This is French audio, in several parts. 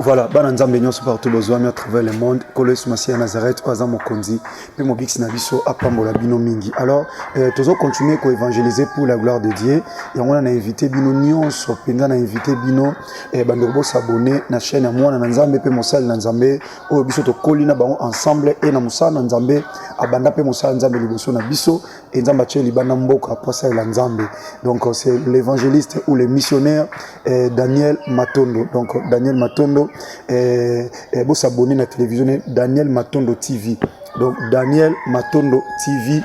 Voilà, bana nzambe nyonso partout bozwami à travers le monde, kolo Yesu Masiya Nazareth oza mokonzi pe mobiksi na biso apambola bino mingi. Alors, tozo continuer ko évangéliser pour la gloire de Dieu. Et on a invité bino nyonso, penza na invité bino bandeko bo s'abonner na chaîne ya mwana na nzambe pe mosali na nzambe oyo biso to kolina bango ensemble et na mosala na nzambe abanda pe mosala nzambe liboso na biso et nzamba tche libana mboka posa la nzambe. Donc c'est l'évangéliste ou le missionnaire Daniel Matondo. Donc Daniel Matondo vous s'abonner à la télévision Daniel Matondo TV. Donc Daniel Matondo TV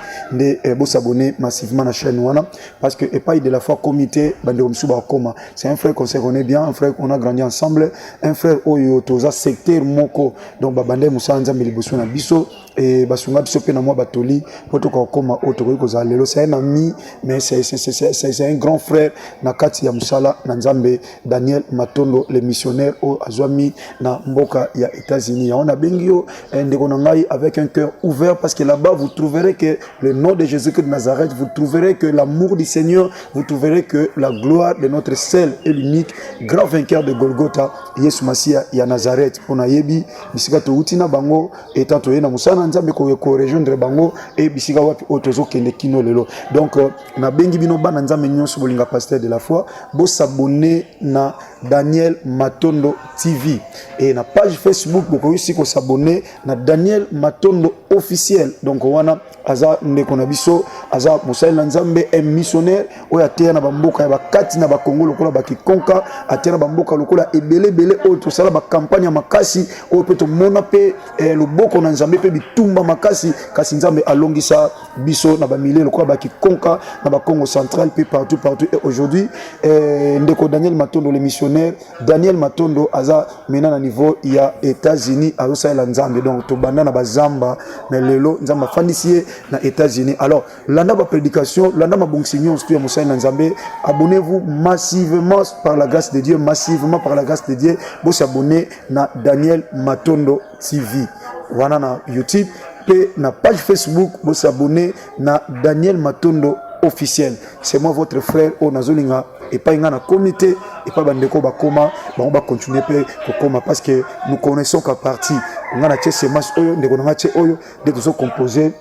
vous s'abonner massivement à la chaîne wana parce que et pas de la foi comité c'est un frère qu'on se connaît bien, un frère qu'on a grandi ensemble, un frère oyo toza secteur moko donc babande musa nzambe liboso na biso et basunga biso pe na moi batoli poto ko koma oto ko za lelo c'est un ami mais c'est un grand frère na kati ya musala na nzambe Daniel Matondo le missionnaire au azwami na mboka ya États-Unis. On a bengio ndeko na ngai avec un cœur ouvert parce que là-bas vous trouverez que le nom de Jésus-Christ de Nazareth, vous trouverez que l'amour du Seigneur, vous trouverez que la gloire de notre seul et l'unique grand vainqueur de Golgotha, Yesu Masiya ya Nazareth. On a yebi bisika to utina bango et tanto yena musana nzambe ko rejoindre bango et bisika wapi otozo kende kino lelo. Donc na bengi bino bana nzambe nyonso bolinga pasteur de la foi, bo s'abonner na Daniel Matondo TV et na page Facebook boko aussi ko s'abonner na Daniel Matondo officiel. Donc wana aza ndeko na biso aza mosali na nzambe un missionnaire oya tea na bamboka ya bakati na bakongo lokola bakikonka atea na bamboka lokola ebele oyo tosala bakampagne ya makasi oyo pe tomona pe loboko na nzambe pe bitumba makasi kasi nzambe alongisa biso na bamilie lokola bakikonka na bakongo central pe partout et aujourd'hui ndeko Daniel Matondo le missionnaire Daniel Matondo aza mena na niveau ya États-Unis azosalela nzambe donc tobanda na bazamba mais lelo nzamba fandisiye na États-Unis. Alors landa ba prédication landa ma bonsignon studio Moussa na Nzambe, abonnez-vous massivement par la grâce de Dieu, massivement par la grâce de Dieu, vous s'abonner na Daniel Matondo TV. Voilà na YouTube et na page Facebook, vous s'abonner na Daniel Matondo officiel. C'est moi votre frère Onazolinga et pas na comité et pas bandeko bakoma on va continuer koma parce que nous connaissons qu'à partir on a tché semas oyo ndeko na tché oyo de tous composer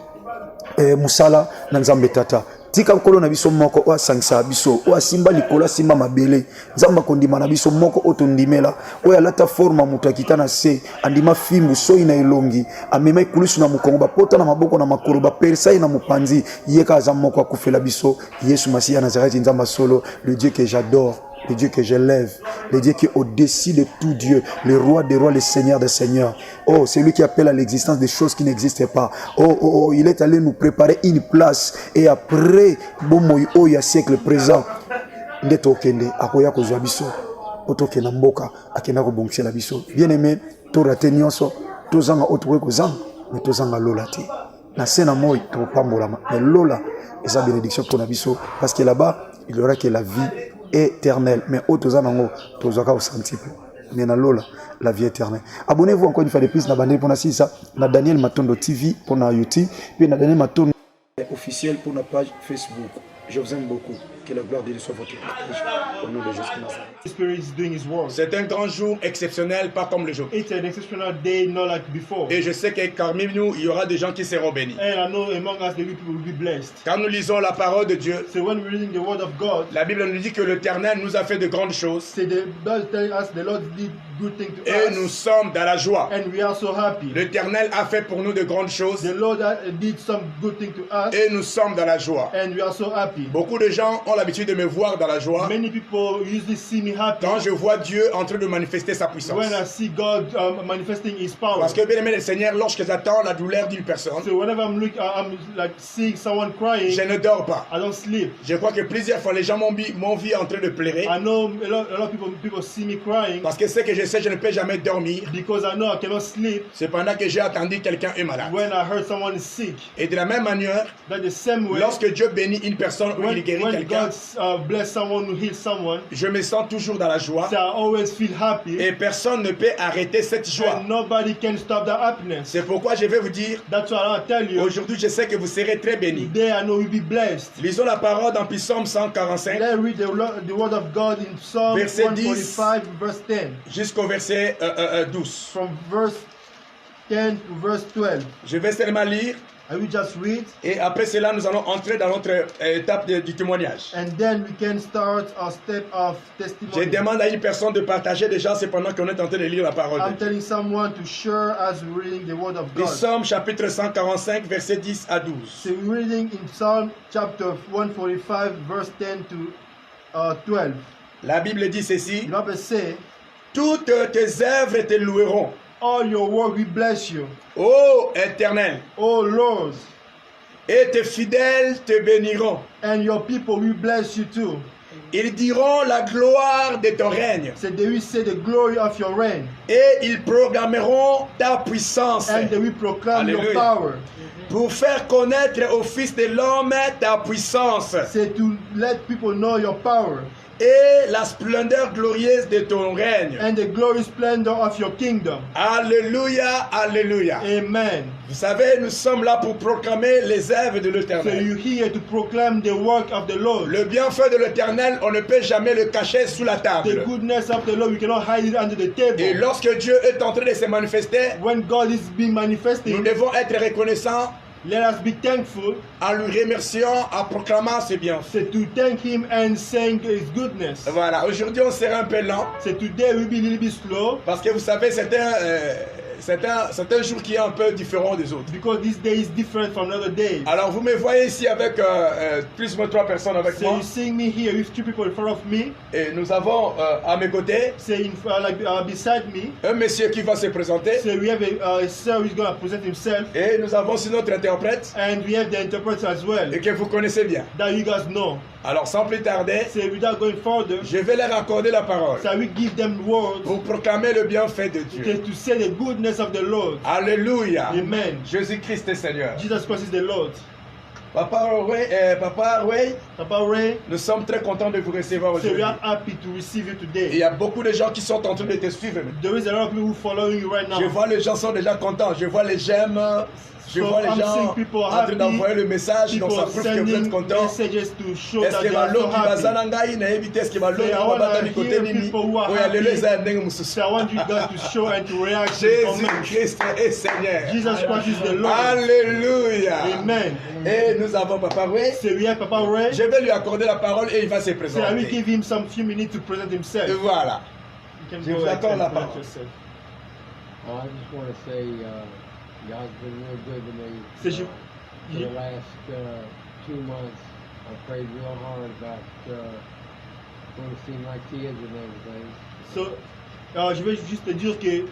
musala na nzambe tata tika nkolo na biso moko o asangisa biso o asimba likola simba mabele nzamba kondima na biso moko otondimela o alata forma mutu akitana se andima fimbu soyi na elongi amema ikulusu na mukongo bapota na maboko na makolo bapersai na mupanzi yeka aza moko akufela biso Yesu Masiya Nazareth nzamba solo, le Dieu que j'adore, le Dieu que j'élève, le Dieu qui est au-dessus de tout Dieu, le roi des rois, le Seigneur des seigneurs. Oh, c'est lui qui appelle à l'existence des choses qui n'existaient pas. Oh, il est allé nous préparer une place. Et après, il y a siècle présent, bien aimé, torate nyonso, tozanga otwe kozanga, mais tozanga lolate. Na sena moi, topambolama, mais lola, et sa bénédiction pour Nabiso, parce que là-bas, il y aura que la vie éternelle. Mais autozanango, tozaka au sentipe. Mais na lola, la vie éternelle. Abonnez-vous encore une fois de plus na bandé pour na ça, na Daniel Matondo TV pour na YouTube, puis na Daniel Matondo officiel pour na page Facebook. Je vous aime beaucoup. Que la gloire de Dieu soit votre partage. Au nom de Jésus. C'est un grand jour exceptionnel, pas comme les autres. It's an exceptional day, not like before. Et je sais que parmi nous, il y aura des gens qui seront bénis. And I know among us the people will be blessed. Quand nous lisons la parole de Dieu, So when we're reading the word of God, la Bible nous dit que l'Éternel nous a fait de grandes choses. say the Bible tells us the Lord did good things to Et us. nous sommes dans la joie. And we are so happy. L'Éternel a fait pour nous de grandes choses. The Lord did some good things to us. Et nous sommes dans la joie. And we are so happy. Beaucoup de gens ont l'habitude de me voir dans la joie. Many people usually see me happy Quand je vois Dieu en train de manifester sa puissance. when I see God manifesting His power. Parce que bien aimé le Seigneur, lorsque j'attends la douleur d'une personne, So whenever I'm like seeing someone crying, je ne dors pas. I don't sleep. Je crois que plusieurs fois les gens m'ont vu en train de pleurer. I know a lot of people see me crying Parce que ce que je sais, je ne peux jamais dormir. because I know I cannot sleep Cependant que j'ai attendu quelqu'un est malade. when I heard someone is sick. Et de la même manière, That the same way, lorsque Dieu bénit une personne personne ou il guérit when quelqu'un, God bless someone who heals someone, je me sens toujours dans la joie so I always feel happy, et personne ne peut arrêter cette joie. and nobody can stop that happiness. C'est pourquoi je vais vous dire, That's why I'll tell you, aujourd'hui je sais que vous serez très bénis. today I know you'll be blessed. Lisons la parole dans Psaume 145 Let's read the word of God in Psalm Verset 145, verse 10. jusqu'au verset 12. From verse 10 to verse 12. Je vais seulement lire I will just read, et après cela nous allons entrer dans notre étape du témoignage. and then we can start our step of Je testimony. demande à une personne de partager déjà, c'est pendant qu'on est en train de lire la parole de I'm Dieu. telling someone to share as we're reading the word of God. Psaume chapitre 145 verset 10 à 12. So we're reading in Psalm chapter 145, verse 10 to 12. La Bible dit ceci: The Bible says, toutes tes œuvres te loueront, all your work will bless you, ô Éternel, O Lord, et tes fidèles te béniront. and your people will bless you too. Ils diront la gloire de ton règne So they will say the glory of your reign, et ils proclameront ta puissance and they will proclaim your Alléluia. power. pour faire connaître au Fils de l'homme ta puissance Say to let people know your power et la splendeur glorieuse de ton règne. and the glory splendor of your kingdom. Alléluia, alléluia. Amen. Vous savez, nous sommes là pour proclamer les œuvres de So l'Éternel. you're here to proclaim the work of the Lord. Le bienfait de l'Éternel, on ne peut jamais le cacher sous la The table. goodness of the Lord, we cannot hide it under the Et table. lorsque Dieu est en train de se manifester, When God is being nous manifesting, devons être reconnaissants let us be thankful, en lui remerciant, en proclamant ses bienfaits. so to thank Him and saying His goodness. Voilà, aujourd'hui on sera un peu lent So today we'll be a little bit slow parce que vous savez, c'est un jour qui est un peu différent des autres. because this day is different from other days. Alors vous me voyez ici avec plus ou 3 personnes avec So moi you seeing me here with 2 people in front of me, et nous avons à mes côtés say beside me. un monsieur qui va se présenter So we have a sir who's going to present himself, et nous avons aussi notre interprète and we have the interpreter as well et que vous connaissez bien. that you guys know. Alors sans plus tarder, So without going further, je vais leur accorder la parole so we give them words pour proclamer le bienfait de Dieu. to say the goodness of the Lord. Alléluia. Amen. Jésus-Christ est Seigneur. Jesus Christ is the Lord. Papa Ray, Papa Ray, nous sommes très contents de vous recevoir so we aujourd'hui. are happy to receive you Et il today. y a beaucoup de gens qui sont en train de te suivre. There is a lot of people following you right now. Je vois les gens sont déjà contents. Je vois les j'aime. Je So vois les I'm gens seeing people en train happy, d'envoyer le message. Donc ça people prouve que vous êtes sending contents. messages to show Est-ce that que they are so balobi baza happy. na ngai na yebi te est-ce que balobi Say, I wanna babata ni kote hear nini people who are oya lelo happy. eza ya ndenge mosusu. So I want you guys to show and to react to the comment. Jésus-Christ est Seigneur. Jesus Christ is the Lord. Alléluia. Amen. Et nous avons Papa Ray. So we have Papa Ray. Je vais lui accorder la parole et il va se So I will présenter. give him some few minutes to present himself. Et voilà. You can Je go vous ahead accorde and la present parole. yourself. Well, I just want to say God's been real good to me. So you- For the last 2 months, I prayed real hard about going to see my kids and everything. So, je vais juste te dire que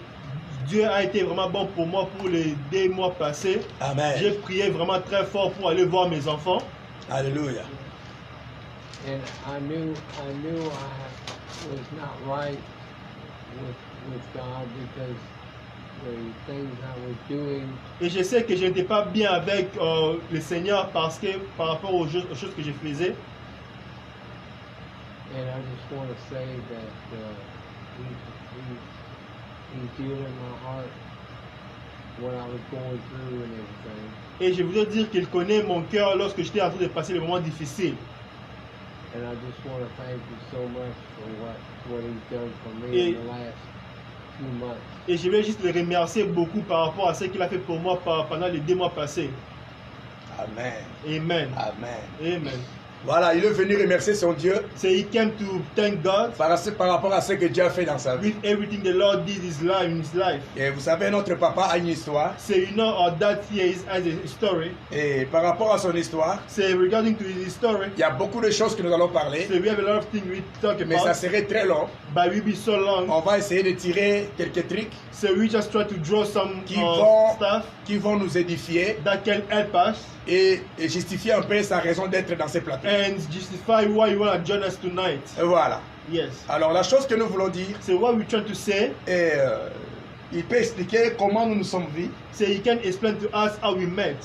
Dieu a été vraiment bon pour moi pour les 2 mois passés. Amen. J'ai prié vraiment très fort pour aller voir mes enfants. Alléluia. And I knew I was not right with God because the things I was doing Et je sais que je n'étais pas bien avec le Seigneur parce que par rapport aux choses que je faisais. And I just want to say that he's healing my heart, what I was going through and everything. Et je voudrais dire qu'il connaît mon cœur lorsque j'étais en train de passer les moments difficiles. And I just want to thank you so much for what he's done for me in the last few months. Et je vais juste le remercier beaucoup par rapport à ce qu'il a fait pour moi pendant les 2 mois passés. Amen. Amen. Amen. Amen. Voilà, il est venu remercier son Dieu So he came to thank God par rapport à ce que Dieu a fait dans sa vie. with everything the Lord did in his life. Et vous savez, notre papa a une histoire. So you know our dad here has a story. Et par rapport à son histoire, So regarding to his story, il y a beaucoup de choses que nous allons parler, so we have a lot of things we talk mais ça about, serait très long. but we'll be so long. On va essayer de tirer quelques trucs So we just try to draw some qui vont, stuff qui vont nous édifier that can help us et justifier un peu sa raison d'être dans ces plateaux. and justify why you want to join us tonight. Et voilà. Yes. Alors la chose que nous voulons dire, So what we're trying to say, et, il peut expliquer comment nous nous sommes vus. so he can explain to us how we met.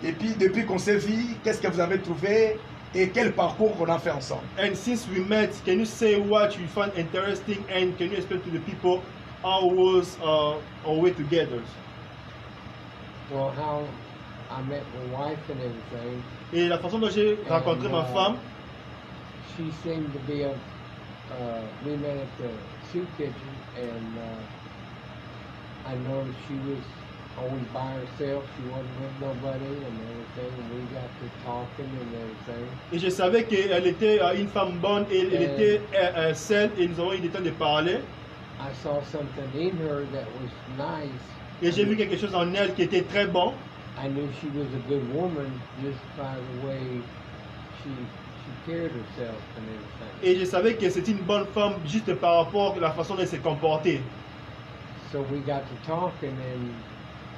Et puis depuis qu'on s'est vu, qu'est-ce que vous avez trouvé et quel parcours qu'on a fait ensemble. And since we met, can you say what you found interesting and can you explain to the people how was our way together? Well, how I met my wife and everything. Et la façon dont j'ai rencontré ma femme, She seemed to be we met at the soup kitchen, and I noticed she was always by herself. She wasn't with nobody and everything. And we got to talking and everything. et je savais qu'elle était une femme bonne et elle était seule et nous avons eu le temps de parler. I saw something in her that was nice. Et j'ai vu quelque chose en elle qui était très bon. I knew she was a good woman just by the way she carried herself and everything. Et je savais que c'était une bonne femme juste par rapport à la façon dont elle s'est comportée. So we got to talking and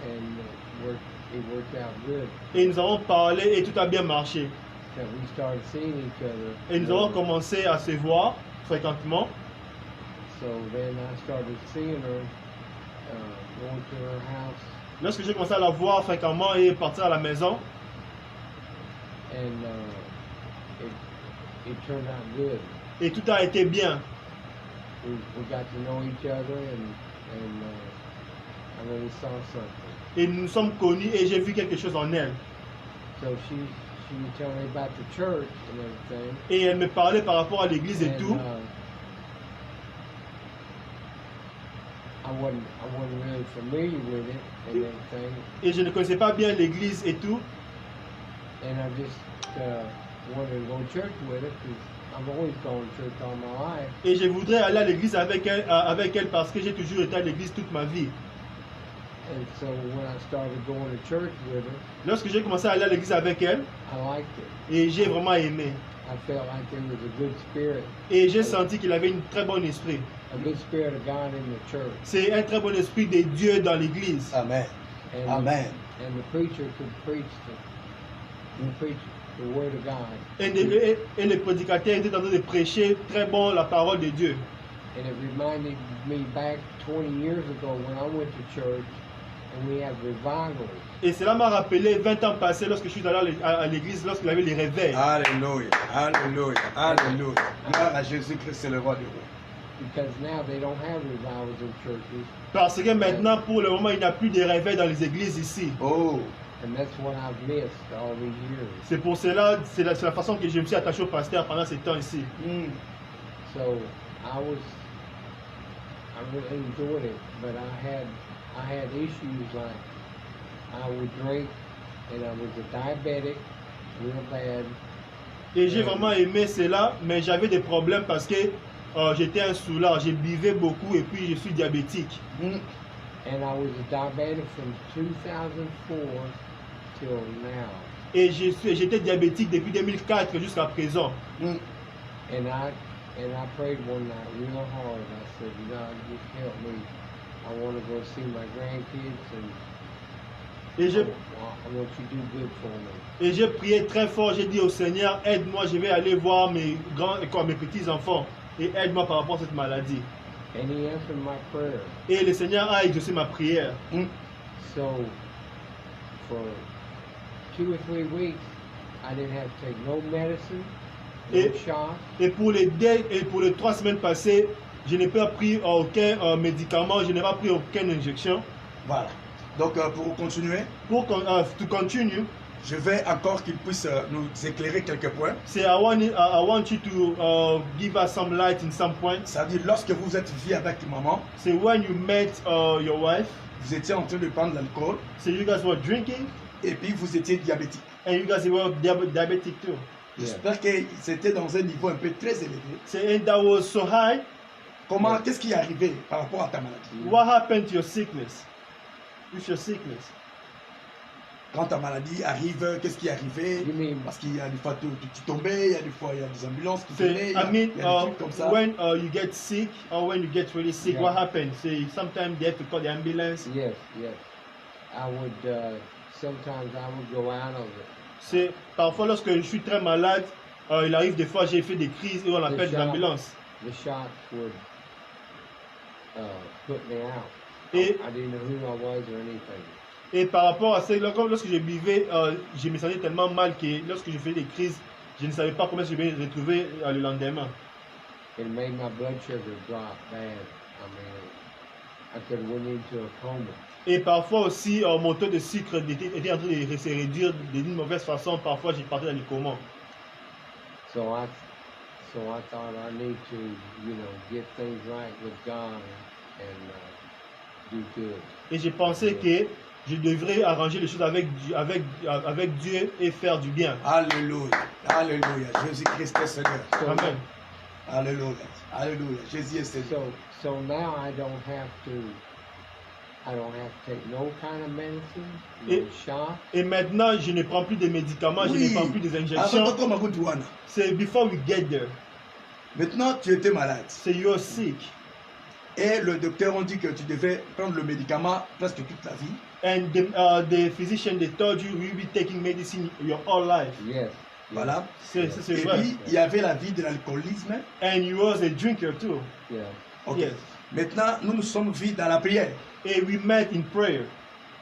it worked out good. Et nous avons parlé et tout a bien marché. That we started seeing each other. Et nous avons commencé à se voir fréquemment. So then I started seeing her, going to her house, Lorsque j'ai commencé à la voir fréquemment et partir à la maison, and it turned out good. et tout a été bien. We got to know each other, and I really saw something. Et nous nous sommes connus et j'ai vu quelque chose en elle. So she was telling me about the church and everything. Et elle me parlait par rapport à l'église et tout. I wasn't really familiar with it and everything, Et je ne connaissais pas bien l'église et tout. and I just wanted to go to church with her because I've always gone to church all my life. Et je voudrais aller à l'église avec elle parce que j'ai toujours été à l'église toute ma vie. And so when I started going to church with her, Lorsque j'ai commencé à aller à l'église avec elle, I liked it. et j'ai vraiment aimé. I felt like there was a good spirit, Et j'ai senti qu'il avait une très bon esprit. a good spirit of God in the church. C'est un très bon esprit de Dieu dans l'église. Amen. And Amen. And the preacher could preach the word of God. Et le prédicateur était en train de prêcher très bon la parole de Dieu. And it reminded me back 20 years ago when I went to church and we had revivals. Et cela m'a rappelé 20 ans passés lorsque je suis allé à l'église, lorsqu'il y avait les réveils. Alléluia. Alléluia. Alléluia. Gloire à Jésus-Christ, c'est le roi du roi. Because now they don't have revivals in churches, Parce que maintenant, pour le moment, il n'y a plus de réveils dans les églises ici. Oh. and that's what I've missed all these years. C'est pour cela, c'est la façon que je me suis attaché au pasteur pendant ces temps ici. Mm. So I really enjoyed it, but I had issues like I would drink, and I was a diabetic, real bad. Et j'ai vraiment aimé cela, mais j'avais des problèmes parce que j'étais un soulard, je buvais beaucoup et puis je suis diabétique. Mm. And I was a diabetic from 2004 till now. Et j'étais diabétique depuis 2004 jusqu'à présent. Mm. And I prayed one night real hard. I said, God, just help me. I want to go see my grandkids, and Et I want you to do good for me. j'ai prié très fort, j'ai dit au Seigneur, aide-moi, je vais aller voir mes petits-enfants et aide-moi par rapport à cette maladie. And he answered my prayer. Et le Seigneur a exaucé ma prière. Mm. So for 2 or 3 weeks, I didn't have to take no medicine, no Et- shots. Et pour les 3 semaines passées, je n'ai pas pris aucun médicament, je n'ai pas pris aucune injection. Voilà. Donc, pour continuer, Pour to continue, je vais encore qu'il puisse nous éclairer quelques points. c'est I want you to give us some light in some points. Ça veut dire, lorsque vous êtes vie avec maman, C'est when you met your wife, vous étiez en train de prendre l'alcool so you guys were drinking, et puis vous étiez diabétique. and you guys were diabetic too. J'espère que c'était dans un niveau un peu très élevé. So, and that was so high. Comment, qu'est-ce qui est arrivé par rapport à ta maladie? What happened to your sickness? With your sickness? Quand ta maladie arrive, qu'est-ce qui est arrivé? You mean Parce qu'il y a des fois tu tombais, il y a des fois il y a des ambulances qui So, venaient, il y a des trucs comme ça. when you get sick or when you get really sick, Yeah. what happens? Say sometimes they have to call the ambulance. Yes, yes. I would sometimes I would go out of it. C'est parfois lorsque je suis très malade, il arrive des fois j'ai fait des crises et on appelle Déjà. l'ambulance. The shots would put me out. Et, I didn't know who I was or anything. et par rapport à ça, lorsque je buvais, je me sentais tellement mal que lorsque je faisais des crises, Je ne savais pas comment je vais me retrouver le lendemain. It made my blood sugar drop bad. I mean, I could have went into a coma. Et parfois aussi, mon taux de sucre était en train de se réduire d'une mauvaise façon. Parfois, j'ai parti dans les comas. So I thought I need to, get things right with God and do good. Et j'ai pensé que je devrais arranger les choses avec Dieu et faire du bien. Alléluia. Alléluia. Jésus-Christ est Seigneur. Amen. Alléluia. Alléluia. Jésus est Seigneur. So now I don't have to take no kind of medicine, no shot. Et maintenant, je ne prends plus de médicaments, je ne prends plus des injections. C'est before we get there. Maintenant, tu étais malade. C'est you're sick. Et le docteur ont dit que tu devais prendre le médicament presque toute la vie. And the physician, they told you will be taking medicine your whole life. Yes. Voilà. C'est Et vrai. puis, il y avait la vie de l'alcoolisme. Yeah. And you was a drinker too. Yeah. Ok. Yes. Maintenant, nous sommes vus dans la prière. And we met in prayer.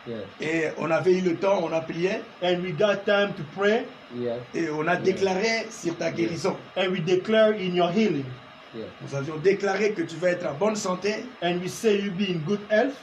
Yes. Et on avait eu le temps, on a prié. And we got time to pray. Yes. Et on a déclaré sur ta guérison. And we declare in your healing. Yes. Nous avions déclaré que tu vas être en bonne santé. And we say you be in good health.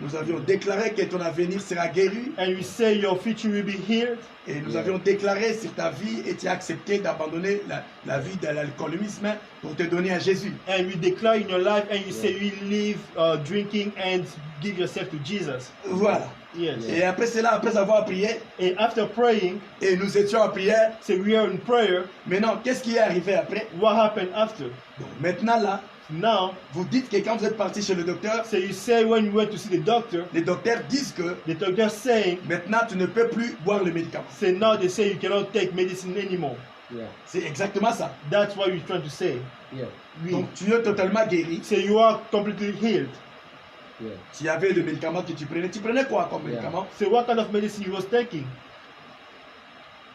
Nous avions déclaré que ton avenir sera guéri. And we say your future will be healed. Et nous avions déclaré sur ta vie et tu as accepté d'abandonner la vie de l'alcoolisme pour te donner à Jésus. And we declare in your life and you say you leave drinking and give yourself to Jesus. Voilà. Yes. Et après cela, après avoir prié, And after praying, et nous étions en prière, so we are in prayer. maintenant, qu'est-ce qui est arrivé après? What happened after? Donc, maintenant là, Now, vous dites que quand vous êtes parti chez le docteur, so you say when you went to see the doctor, les docteurs disent que the doctor saying, maintenant tu ne peux plus boire le médicament. say now they say you cannot take medicine anymore. Yeah. C'est exactement ça. That's what we're trying to say. Yeah. We, Donc tu es totalement guéri. so you are completely healed. Yeah. Tu avais le médicament que tu prenais. Tu prenais quoi comme Yeah. médicament? So what kind of medicine you was taking?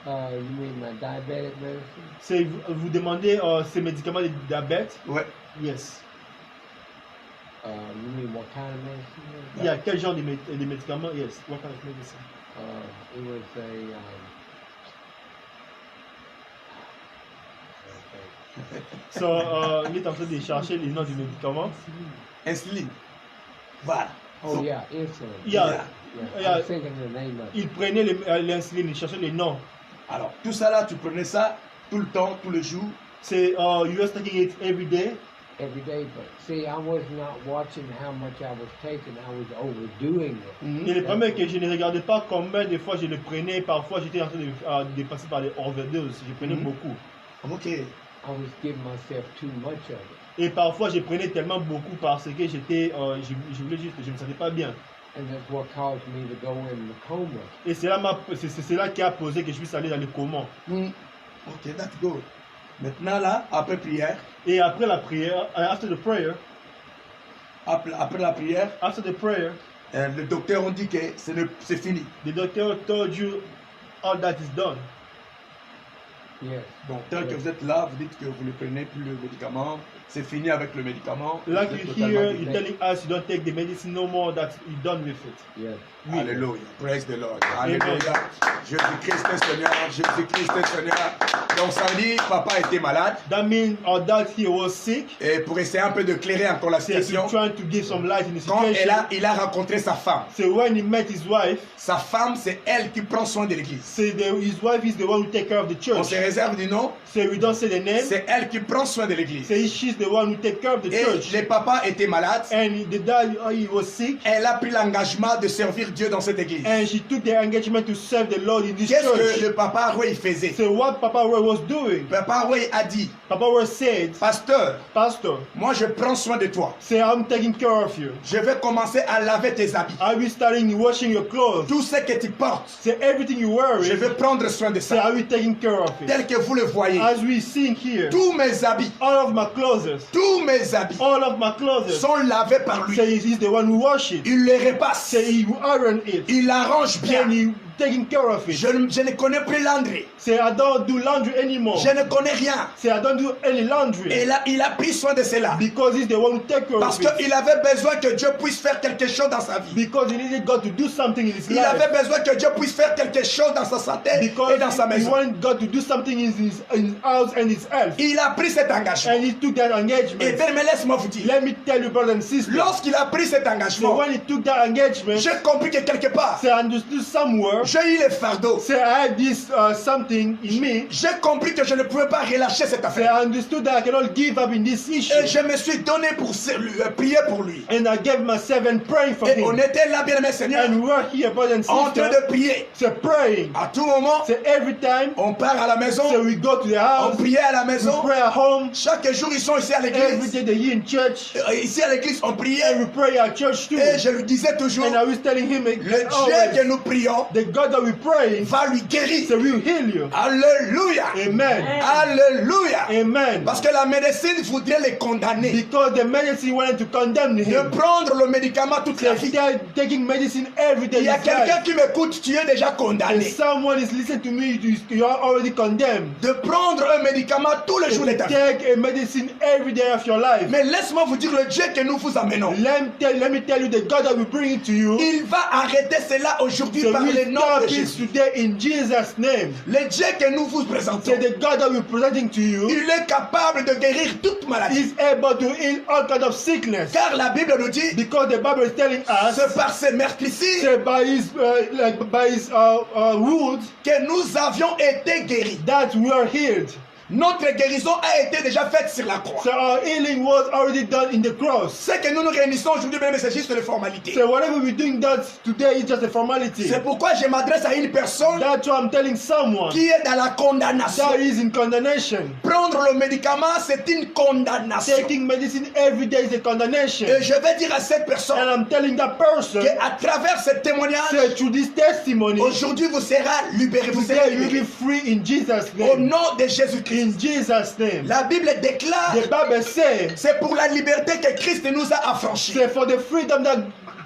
You mean my diabetic medicine? C'est vous demandez ces médicaments de diabète? Ouais. Yes. You mean what kind of medicine? Yeah, quel genre de médicaments? Yes. What kind of medicine? It was a. So, il est en train de chercher les noms du médicament. Insuline. Voilà. Oh Donc, yeah, insulin. Yeah. Yeah. Yeah. I'm thinking the name of it. Il prenait l'insuline, il cherchait les noms. alors, tout ça là, tu prenais ça tout le temps, tous les jours. C'est, you was taking it every day. Every day, but see, I was not watching how much I was taking. I was overdoing it. Et le problème est que je ne regardais pas combien de fois je le prenais. Parfois, j'étais en train de passer par des overdoses. Je prenais beaucoup. Ok. I was giving myself too much of it. Et parfois, je prenais tellement beaucoup parce que j'étais, je voulais juste, je me sentais pas bien. And that's what caused me to go in the coma. Et c'est là qui a posé que je puisse aller dans le coma. Ok, that's good. Maintenant là, après prière, Et après la prière, after the prayer, après la prière, after the prayer, le docteur ont dit que c'est fini. the doctor told you all that is done. Yes. Donc, tel que vous êtes là, vous dites que vous ne prenez plus le médicament, c'est fini avec le médicament. Like vous êtes you totalement hear, guéri. you're telling us you don't take the medicine no more, that you're done with it. Yes. Oui. Alléluia. Praise the Lord. Amen. Alléluia. Jésus-Christ est Seigneur. Jésus-Christ est Seigneur. Donc, ça veut dire papa était malade. That means our dad here was sick. Et pour essayer un peu de clairer encore la So he's situation, trying to give some light in the quand situation. il a rencontré sa femme, So when he met his wife, sa femme, c'est elle qui prend soin de l'église. his wife is the one who take care of the On church. se réserve du nom, So we don't say the name. c'est elle qui prend soin de l'église. So she's the one who take care of the Et church. le papa était malade. And the dad, he was sick. Elle a pris l'engagement de servir Dieu dans cette église. And she took the engagement to serve the Lord in this Qu'est-ce church. que le papa Roy faisait? So what Papa Roy was doing, Papa Roy a dit, Papa Roy said, pasteur, Pastor, moi je prends soin de toi. say I'm taking care of you. Je vais commencer à laver tes habits. I will starting washing your clothes. Tout ce que tu portes, Say everything you wear. je vais prendre soin de Say ça. I will taking care of it. Tel que vous le voyez, As we sing here, tous mes habits, all of my clothes, tous mes habits all of my clothes. sont lavés par lui. Say he's the one who wash it. Il les repasse. Say he will iron it. Il arrange bien. Then he taking care of it. Je ne connais plus laundry. Say, I don't do laundry anymore. Je ne connais rien. Say, I don't do any laundry. Et là, il a pris soin de cela. Because he's the one who take care Parce of it. qu'il avait besoin que Dieu puisse faire quelque chose dans sa vie. Because he needed God to do something in his Il life. avait besoin que Dieu puisse faire quelque chose dans sa santé Because et dans sa he maison. wanted God to do something in his house and his health. Il a pris cet engagement. And he took that engagement. Et bien, mais laisse-moi vous dire. Let me tell you, brothers and sisters. Lorsqu'il a pris cet So engagement, when he took that engagement, j'ai compris que quelque part, say, I understood somewhere. j'ai eu les fardeaux. Say, I had this something in me. J'ai compris que je ne pouvais pas relâcher cette Say, affaire. I understood that I cannot give up in this issue. Et je me suis donné pour prier pour lui. And I gave myself and praying for Et on him. était là, bien aimé Seigneur, And we were here, brothers and en train sisters. de prier. Say, praying. À tout moment, Say, every time. on part à la maison, Say, we go to the on house. priait à la We maison. pray at home. Chaque jour, ils sont ici à Every l'église. day they're here in church. Ici à l'église, on And priait. we pray at church too. Et je lui disais toujours, And I was telling him, le Dieu que always, nous prions the God that we pray, va lui guérir. so we will heal you. Alléluia. Amen. Alléluia. Amen. Parce que la médecine voudrait les condamner Because the medicine wanted to condemn de him. prendre le médicament toute la vie. They are taking medicine every day. Il y a in his quelqu'un life. qui m'écoute, tu es déjà And condamné. someone is listening to me, you are already condemned. De prendre un médicament tous les jours de To ta vie. take a medicine every day of your life. Mais laisse-moi vous dire le Dieu que nous vous amenons. Let me tell you, the God that we bring to you, Il va arrêter cela aujourd'hui so par we le nom stop de it Jésus. today in Jesus' name. Le Dieu que nous vous présentons, Say the God that we're presenting to you il est capable de guérir toute maladie. is able to heal all kinds of sickness. Car la Bible nous dit, Because the Bible is telling us, c'est par ces meurtrissures say by his wounds, que nous avions été guéris. that we are healed. Notre guérison a été déjà faite sur la croix. So our healing was already done in the cross. Ce que nous nous réunissons aujourd'hui, bien, c'est juste une formalité. So whatever we're doing that today is just a formality. C'est pourquoi je m'adresse à une personne That's why I'm telling someone qui est dans la condamnation. that is in condemnation. Prendre le médicament, c'est une condamnation. Taking medicine every day is a condemnation. Et je vais dire à cette And personne I'm telling that person, qu'à travers ce témoignage, say through this testimony, aujourd'hui vous serez libéré. Vous serez today you'll be libéré. free in Jesus' Au name. nom de Jésus-Christ. In Jesus' name. La Bible déclare, The Bible says, c'est pour la liberté que Christ nous a affranchis. say for the freedom that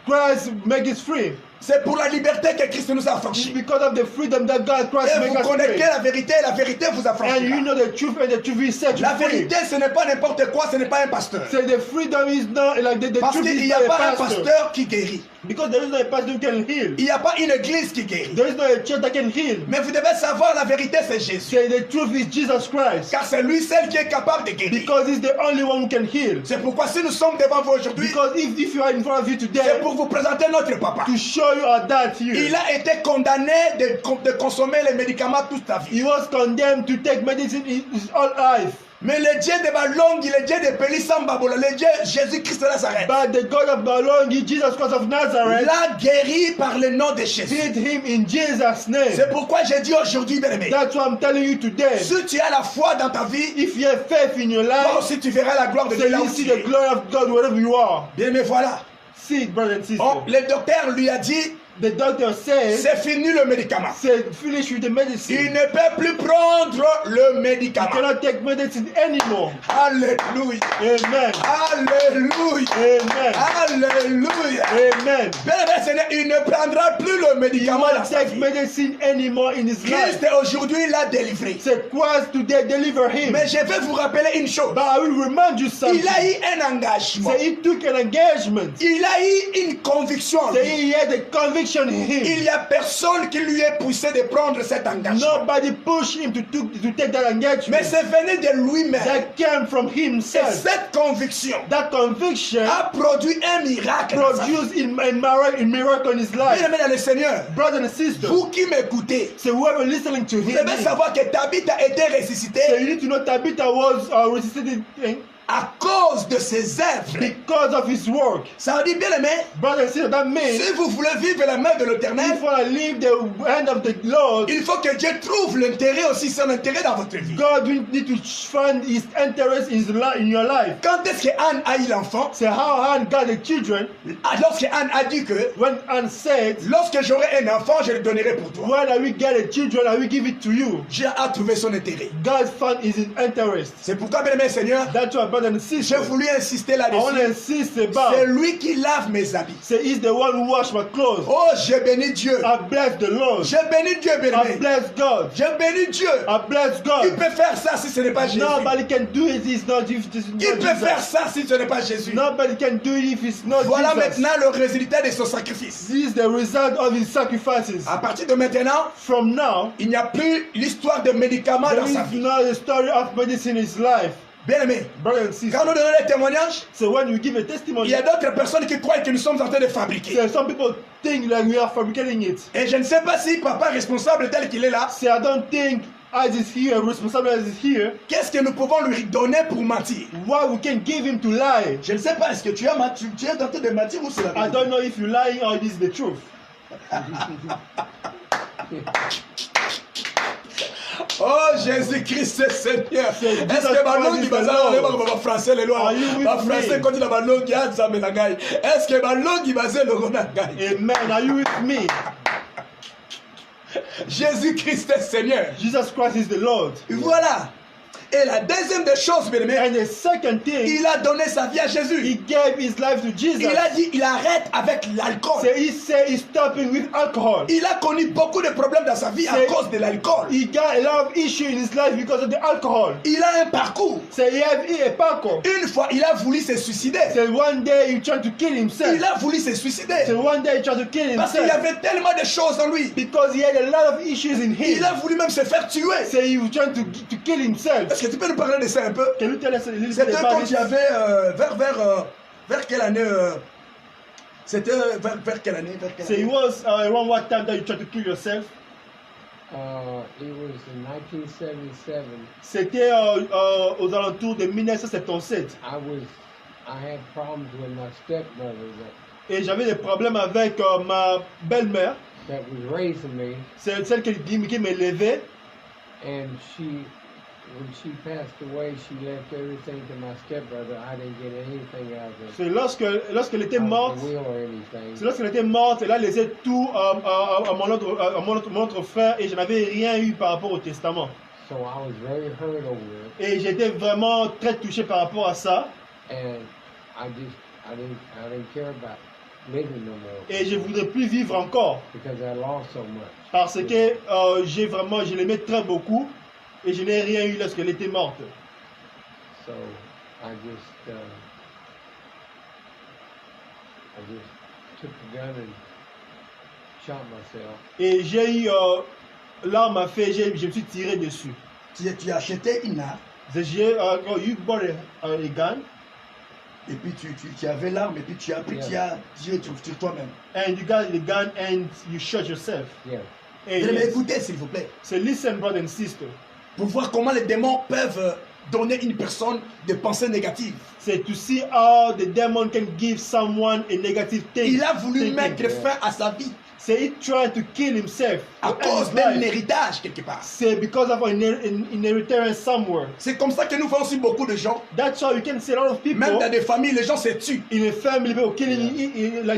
Christ makes us free. C'est pour la liberté que Christ nous a It's affranchis. because of the freedom that God Christ Et makes vous us connaissez free. la vérité et la vérité vous And affranchira. you know the truth and the truth will set you La free. vérité, ce n'est pas n'importe quoi, ce n'est pas un pasteur. So the freedom is not like the Parce truth qu'il is n'y a not a pas un pastor. pasteur qui guérit. Because there is no a pastor who can heal. Il n'y a pas une église qui guérit. There is no a church that can heal. Mais vous devez savoir, la vérité, c'est Jésus. Say the truth is Jesus Christ. Car c'est lui seul qui est capable de guérir. Because he's the only one who can heal. C'est pourquoi si nous sommes devant vous aujourd'hui, Because if you are in front of you c'est today, pour vous présenter notre papa. to show you our dad here. Il a été condamné de consommer les médicaments toute sa vie. He was condemned to take medicine his whole life. Mais le Dieu de Balongi, le Dieu de Pélissambabola, le Dieu Jésus-Christ de Nazareth, But the God of Balongi, Jesus Christ of Nazareth, l'a guéri par le nom de Jésus. healed him in Jesus' name. C'est pourquoi j'ai dit aujourd'hui, bien-aimé, That's what I'm telling you today. si tu as la foi dans ta vie, If you have faith in your toi life, aussi tu verras la gloire de so Dieu là you où see tu the es. glory of God wherever you are. Bien-aimé, voilà. See it, brother and sister. Oh, le docteur lui a dit, The doctor says, c'est fini le médicament. finish with the medicine. Il ne peut plus prendre le You médicament. cannot take medicine anymore. Alléluia. Amen. Alléluia. Amen. Alléluia. Amen. Bien-aimé Seigneur, il ne prendra plus le He médicament dans won't sa take vie. medicine anymore in his life. Christ aujourd'hui l'a délivré. Say, Christ today deliver him. Mais je vais vous rappeler une chose. But I will remind you something. Il a eu un engagement. Say, he took an engagement. Il a eu une conviction. en Say, lui. he had a conviction in him. Il n'y a personne qui lui ait poussé de prendre cet engagement. Nobody pushed him to take that engagement. Mais c'est venu de lui-même. That came from Et himself. cette conviction That conviction a produit un miracle. dans sa vie. produced a miracle in his life. Bien-aimé dans le Seigneur, Brothers and sisters, vous qui m'écoutez, so whoever listening to vous him, devez savoir que Tabitha a été ressuscitée so you need to know Tabitha was resuscitated à cause de ses œuvres. because of his work. Ça veut dire, bien aimé, Brothers and sisters, that means si vous voulez vivre la main de l'Éternel, if you want to leave the hand of the Lord, il faut que Dieu trouve l'intérêt aussi, son intérêt dans votre vie. God will need to find his interest in your life. Quand est-ce que Anne a eu l'enfant? So how Anne got the children, Lorsque Anne a dit que when Anne said, lorsque j'aurai un enfant, je le donnerai pour toi. when I will get a children, I will give it to you. Dieu a trouvé son intérêt. God found his interest. C'est pourquoi, bien aimé Seigneur, That's why, brother and J'ai sister. voulu insister I want to là-dessus. insist C'est about. lui qui lave mes habits. Say he's the one who washed my clothes. Oh, j'ai béni Dieu. I bless the Lord. J'ai béni Dieu, I bien-aimé. bless God. J'ai béni Dieu. I bless Qui God. peut faire ça si ce n'est pas Jésus? Nobody can do it if it's not Jesus. Qui peut faire ça si ce n'est pas Jésus? Nobody can do it if it's not Voilà Jesus. maintenant le résultat de son sacrifice. This is the result of his sacrifices. À partir de maintenant, From now, il n'y a plus l'histoire de médicaments there dans sa is vie. not the story of medicine in his life. Bien-aimé, Brother and sister. quand nous donnons les témoignages, So when you give a il testimony, y a d'autres personnes qui croient que nous sommes en train de fabriquer. so some people think that we are fabricating it. Et je ne sais pas si papa responsable tel qu'il est là, So I don't think as is here, responsible as is here, qu'est-ce que nous pouvons lui donner pour mentir? what we can give him to lie. Je ne sais pas, est-ce que tu es tenté de mentir ou c'est la I vérité? don't know if you're lying or it is the truth. Oh Jésus-Christ c'est Seigneur. C'est Est-ce Jesus que balongi Christ is the bazala Lord. le ba français le loi. Are you with Ba français me? quand il a balongi ya nzambe na ngai. Est-ce que balongi bazela le na ngai? Amen. Are you with me? Jésus-Christ est Seigneur. Jesus Christ is the Lord. Voilà. Et la deuxième des choses, bien aimé, And the second thing, il a donné sa vie à Jésus. he gave his life to Jesus. Il a dit, il arrête avec l'alcool. So he said he's stopping with alcohol. Il a connu beaucoup de problèmes dans sa vie à C'est- cause de l'alcool. He got a lot of issue in his life because of the alcohol. Il a un parcours. So he had a parkour. Une fois, il a voulu se suicider. So one day he tried to kill himself. Il a voulu se suicider. So one day he tried to kill Parce qu'il y himself avait tellement de choses en lui. because he had a lot of issues in him. Il a voulu même se faire tuer. So he was trying to kill himself. Est-ce que tu peux nous parler de ça un peu? Can you tell us a little bit C'était about quand it? il y avait vers quelle année c'était vers quelle année? So it was around what time that you tried to kill yourself? It was in 1977. C'était aux alentours de 1977. I had problems with my stepmother Et j'avais des problèmes avec ma belle-mère. that was raising me, C'est celle qui m'élevait. and when she passed away, she left everything to my stepbrother. I didn't get anything out of it. C'est lorsqu'elle était out of morte. the will or anything. C'est lorsqu'elle était morte, elle a laissé tout à mon autre frère et je n'avais rien eu par rapport au testament. So I was very hurt over it, Et j'étais vraiment très touché par rapport à ça. and I didn't care about living no more Et je ne voudrais plus vivre encore. because I lost so much. Parce que je l'aimais très beaucoup et je n'ai rien eu lorsqu'elle était morte. So I just took the gun and shot myself. Et j'ai eu l'arme à feu, je me suis tiré dessus. Tu as acheté une arme You bought a gun et puis tu avais l'arme et puis tu as tiré sur toi-même. and you got the gun and you shot yourself. Yeah. Et Mais yes. écoutez s'il vous plaît, So listen, brother and sister. pour voir comment les démons peuvent donner une personne des pensées négatives. C'est to see how the demon can give someone a negative thing. Il a voulu thinking. mettre fin à sa vie So he tried to kill himself. à to end cause his d'un life. héritage quelque part. C'est because of an inheritance somewhere. C'est comme ça que nous voyons aussi beaucoup de gens, That's how you can see a lot of people même dans des familles, les gens se tuent in a family people killing,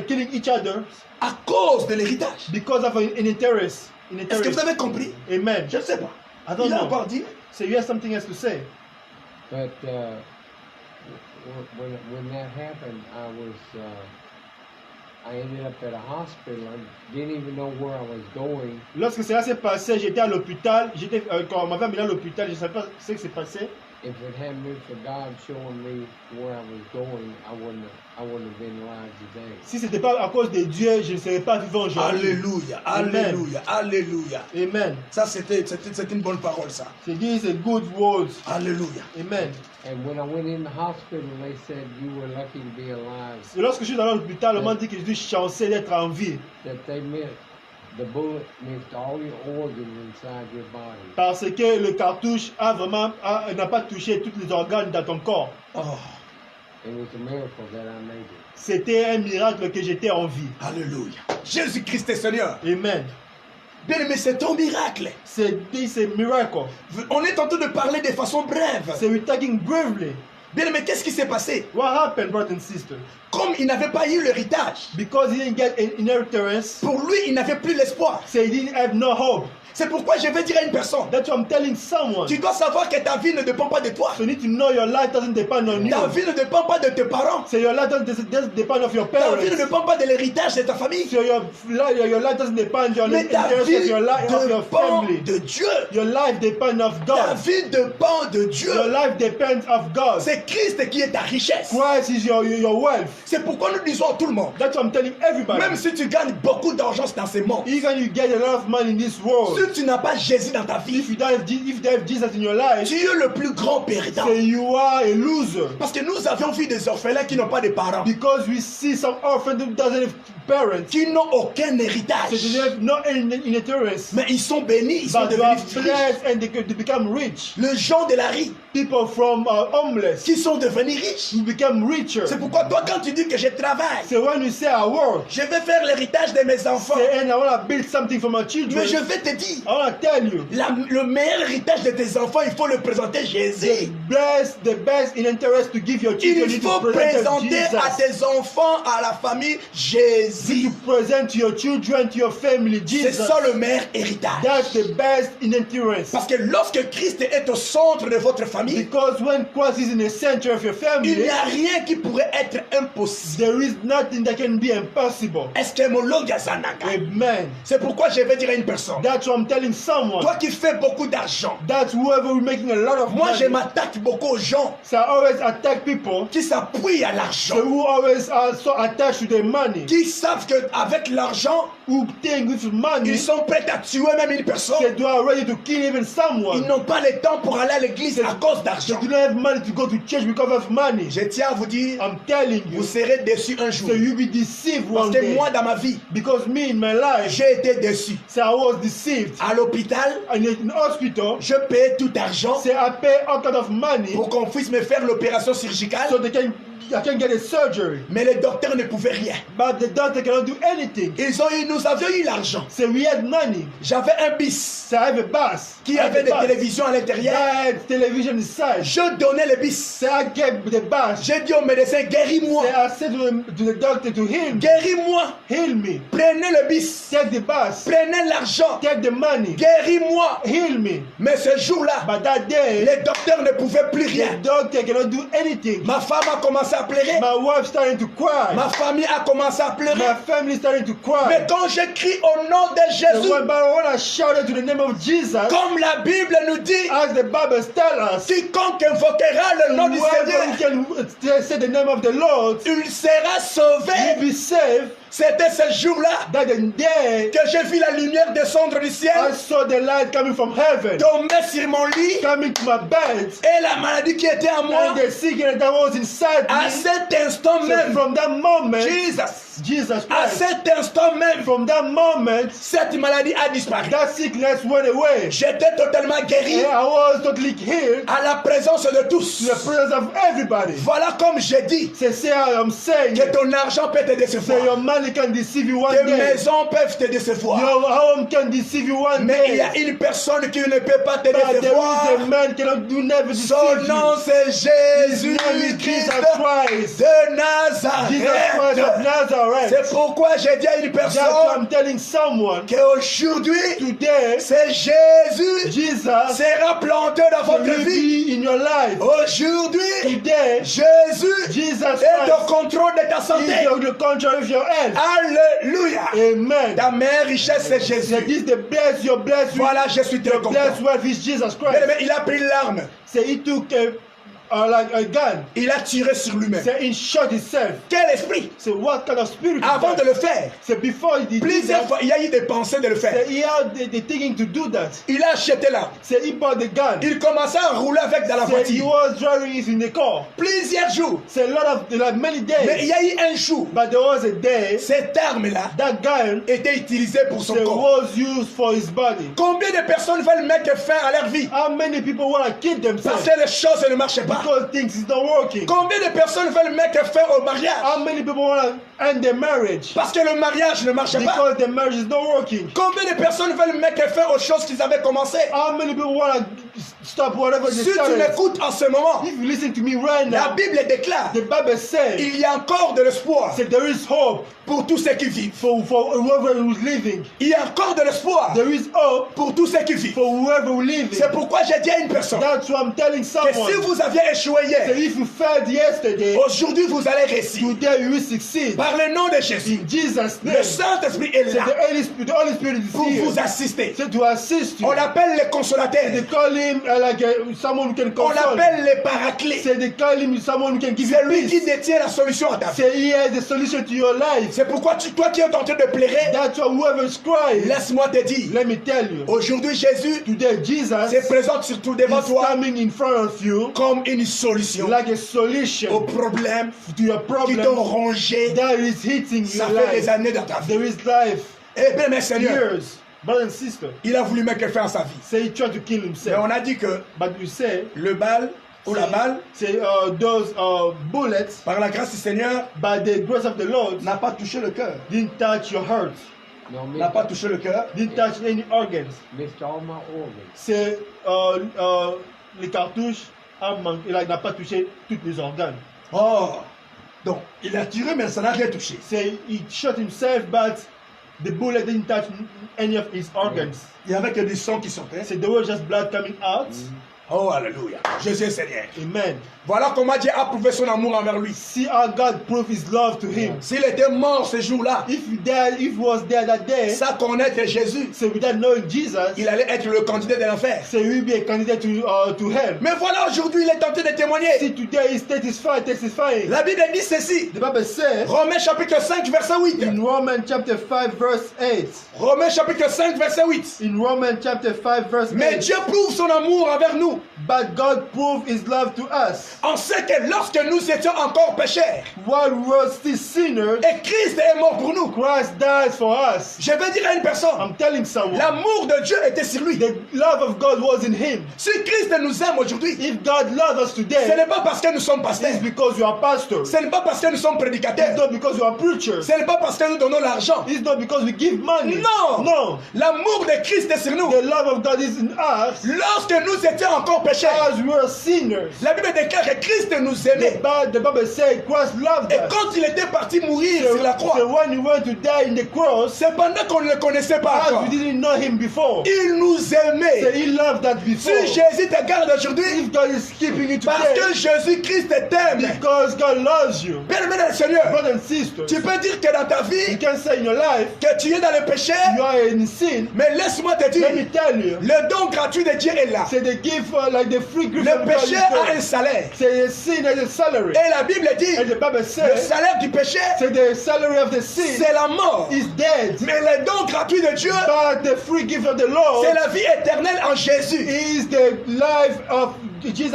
killing each other à cause de l'héritage. because of an interest. Est-ce que vous avez compris? Amen. Je ne sais pas. I don't Il a know. encore dit. So you have something else to say? But when that happened, I ended up at a hospital. I didn't even know where I was going. Lorsque cela s'est passé, j'étais à l'hôpital. Quand on m'avait amené à l'hôpital, je ne savais pas ce qui s'est passé. If it hadn't been for God showing me where I was going, I wouldn't have been alive today. Si ce n'était pas à cause de Dieu, je ne serais pas vivant aujourd'hui. Alléluia, Amen. alléluia, alléluia. Amen. Ça, c'est une bonne parole, ça. So these are good words. Alléluia. Amen. And when I went in the hospital, they said you were lucky to be alive. Et lorsque je suis dans l'hôpital, on m'a dit que je suis chanceux d'être en vie. That they meant the bullet missed all your organs inside your body. Parce que le cartouche n'a pas touché tous les organes dans ton corps. Oh, It was a miracle that I made it. C'était un miracle que j'étais en vie. alléluia. Jésus-Christ est Seigneur. Amen. Bien aimé, c'est ton miracle. C'est miracle. On est en train de parler de façon brève. So we're talking briefly. Bien, mais qu'est-ce qui s'est passé? What happened, brothers and sisters? Comme il n'avait pas eu l'héritage, Because he didn't get an inheritance, pour lui, il n'avait plus l'espoir. so he didn't have no hope. C'est pourquoi je vais dire à une personne, That's what I'm telling someone. tu dois savoir que ta vie ne dépend pas de toi. So you need to know your life doesn't depend on Ta you. vie ne dépend pas de tes parents. So your life doesn't depend on your Ta vie ne parents. dépend pas de l'héritage de ta famille. So your life doesn't depend on the Mais ta inheritance vie of your life of your dépend family. de Dieu. Your life depends of Ta God. vie dépend de Dieu. Your life depends of God. C'est Christ qui est ta richesse. Christ is your wealth. C'est pourquoi nous disons à tout le monde, That's what I'm telling everybody. même si tu gagnes beaucoup d'argent dans ces mondes, Even you get a lot of money in this world, si tu n'as pas Jésus dans ta vie, if you don't have Jesus in your life, tu es le plus grand perdant. say you are a loser. Parce que nous avions vu des orphelins qui n'ont pas de parents, Because we see some orphans who doesn't have parents, qui n'ont aucun so héritage. they have no inheritance, Mais ils sont bénis, ils sont but they are devenus riches. blessed and they become rich. Les gens de la rue People from homeless qui sont devenus riches. who become richer. C'est pourquoi toi, quand tu dis que je travaille, So when you say I work, je vais faire l'héritage de mes enfants. say, and I want to build something for my children, Mais je vais te dire, I want to tell you, le meilleur héritage de tes enfants, il faut le présenter Jésus. the best in interest to give your children, Il you faut to present présenter à Jesus. tes enfants, à la famille, Jésus. To present to your children, to your family, C'est Jesus. ça le meilleur héritage. That's the best in interest. Parce que lorsque Christ est au centre de votre famille, Because when Christ is in the center of your il family, n'y a rien qui pourrait être impossible. there is nothing that can be impossible. Amen. C'est pourquoi je vais dire à une personne, That's what I'm telling someone. toi qui fais beaucoup d'argent, That's whoever is making a lot of moi je money. m'attaque beaucoup aux gens So I always attack people qui s'appuient à l'argent, so who always are so attached to their money, qui savent qu'avec l'argent, who think with money ils sont prêts à tuer même une personne. they are ready to kill even Ils someone. n'ont pas le temps pour aller à l'église à cause They d'argent. do not have money to go to church because of money. Je tiens à vous dire, I'm telling vous you. serez déçus un jour. So you be deceived Parce one que day. moi, dans ma vie, Because me in my life, j'ai été déçu. so I was deceived. À l'hôpital, In an hospital, je payais tout argent say I pay all kind of money pour qu'on puisse me faire l'opération chirurgicale, so I can get a surgery. mais les docteurs ne pouvaient rien. But the doctor cannot do anything. Nous avions eu l'argent. So we had money. J'avais un bis So I have a bus. qui I have avait a des bus. télévisions à l'intérieur. I had television inside. Je donnais le bis. So I gave the bus. J'ai dit au médecin, guéris-moi. So I said to the doctor to heal me. Guéris-moi. Heal me. Prenez le bis. Take the bus. Prenez l'argent. Take the money. Guéris-moi. Heal me. Mais ce jour-là, But that day, les docteurs ne pouvaient plus the rien. doctor cannot do anything. Ma femme a commencé à pleurer. My wife started to cry. Ma famille a commencé à pleurer. My family started to cry. Mais quand je crie au nom de Jésus, But when I shouted to the name of Jesus, comme la Bible nous dit, as the Bible tells us, quiconque invoquera le nom du whoever Seigneur, can say the name of the Lord, il sera sauvé. will be saved. C'était ce jour-là That the day que j'ai vu la lumière descendre du I ciel, saw the light coming from heaven, tomber sur mon lit, coming to my bed, et la maladie qui était en moi, and the sickness that was inside à me. cet instant So même, from that moment, Jesus, à Christ, cet instant même, from that moment, cette maladie a disparu. that sickness went away. J'étais totalement guéri And I was totally healed à la présence de to tous. the presence of everybody. Voilà comme j'ai dit Say I am saying, que ton argent peut te say décevoir. your money can deceive you one Tes day. maisons peuvent te décevoir. Your home can deceive you one Mais il y day. a une personne qui ne peut pas te But there décevoir. is a man cannot do never deceive Son you. nom c'est His Jésus name is Christ Jesus Christ. de Jesus Christ Nazareth. of Nazareth. C'est pourquoi j'ai dit à une That's why I'm personne telling someone qu'aujourd'hui, today, c'est Jésus Jesus sera planté dans votre will vie. be in your life. Aujourd'hui, Today, Jésus Jesus est au Christ contrôle de ta is santé. the control of your health. Alléluia. Amen. Ta meilleure richesse, c'est That Jésus. is the bless your blessed Voilà, je suis très content. blessed wealth is Jesus Bien Christ. aimé, il a pris l'arme. Say he took like a gun. Il a tiré sur lui-même. Say he shot himself. Quel esprit? Say what kind of spirit is Avant that? de le faire, Say before he did plusieurs that, fois, il y a eu des pensées de le faire. say he had the thinking to do that. Il a acheté l'arme. Say he bought the gun. Il commençait à rouler avec dans la Say he voiture. was driving it in the car. Plusieurs jours. Say a lot of like many Mais il days. y a eu un jour, But there was a day cette arme-là that gun était utilisée pour son say, corps. was used for his body. Combien de personnes veulent mettre fin à leur vie How many people want to kill parce themselves que les choses ne marchent pas? because things is not working? Combien de personnes veulent mettre fin au mariage How many people want to end their marriage parce que le mariage ne marche pas? because the marriage is not working? Combien de personnes veulent mettre fin aux choses qu'ils avaient commencées How many people want to stop whatever Si they tu started. m'écoutes en ce moment, If you listen to me right la now, Bible déclare the Bible says il y a encore de l'espoir that there is hope pour tous ceux qui vivent. for whoever who's living. Il y a encore de l'espoir There is hope pour tous ceux qui vivent. for whoever who living. C'est pourquoi j'ai dit à une personne That's what I'm telling que someone. si vous aviez échoué That hier, if you failed yesterday, aujourd'hui vous allez réussir. today you will succeed. Par le nom de Jésus, In Jesus' le name. Saint-Esprit est So là the Holy Spirit is pour here. vous assister. So to assist you. On l'appelle les consolateurs. They call him someone who can On console. l'appelle les paraclés. Say they call him someone who can give C'est you lui qui peace. détient la solution à ta vie. Say he has the solution to your life. C'est pourquoi toi qui es en train de pleurer, That's why whoever's crying, laisse-moi te dire, let me tell you. aujourd'hui Jésus Today Jesus se présente surtout devant is toi coming in front of you comme une solution like a aux solution problèmes to your qui problem t'ont rongé. that is hitting Ça your fait des life. années dans ta vie. There is life, Eh bien, mes seigneurs, years. Brother and sister, il a voulu mettre fin à sa vie. say he tried to kill Mais himself. on a dit que But you say, le bal ou la balle, say those bullets, par la grâce du Seigneur, by the grace of the Lord, n'a pas touché le cœur. didn't touch your heart, No, N'a pas touché le cœur. didn't touch any organs. missed all my organs. C'est les cartouches il n'a pas touché tous les organes. Oh! Donc, il a tiré, mais ça n'a rien touché. Say he shot himself, but the bullet didn't touch any of his organs. Il n'y avait que du sang qui sortait. So there was just blood coming out. Oh, alléluia. Jésus est Seigneur. Amen. Voilà comment Dieu a prouvé son amour envers lui. See how God proved his love to him. S'il était mort ce jour-là, If he was there that day, sans connaître Jésus, so without knowing Jesus, il allait être le candidat de l'enfer. so he will be a candidate to hell. Mais voilà, aujourd'hui, il est tenté de témoigner. See, today he's testifying. La Bible dit ceci. The Bible says Romains chapitre 5, verset 8. in Romans chapter 5 verse 8. Romains chapitre 5, verset 8. In Romans chapter 5 verse 8. Mais Dieu prouve son amour envers nous. But God proved his love to us. On sait que lorsque nous étions encore pécheurs, While we were still sinners, et Christ est mort pour nous. Christ died for us. Je vais dire à une personne, I'm telling someone, l'amour de Dieu était sur lui. the love of God was in him. Si Christ nous aime aujourd'hui, If God loves us ce today, n'est pas parce que nous sommes pasteurs. it's because you are pastors. Ce n'est pas parce que nous sommes It's prédicateurs. not because you are preachers. Ce n'est pas parce que nous donnons l'argent. It's not because we give money. Non. No. L'amour de Christ est sur nous. The love of God is in us. Lorsque nous étions encore pécheurs, As we were sinners. la Bible déclare que Christ nous aimait. The Bible said Christ loved Et us. quand il était parti mourir sur la croix, So when he went to die in the cross, c'est pendant qu'on ne le connaissait pas as encore. we didn't know him before, Il nous so aimait. he loved that before. Si Jésus te garde aujourd'hui, If God is keeping you parce today, que Jésus-Christ t'aime. because God loves you, Bien-aimé dans le Seigneur, brothers and sisters, tu peux dire que dans ta you vie, can say in your life, que tu es dans le péché, you are in sin. mais laisse-moi te Let me dire, tell you, le don gratuit de Dieu est là. say the gift, like the free gift Le of God is péché a un there. salaire. Say the sin has a salary. Et la Bible dit, And the Bible le says, salaire du péché, say the salary of the sin c'est la mort. is dead. Mais le don gratuit de Dieu, But the free gift of the Lord c'est la vie éternelle en Jésus. is the life of Jesus,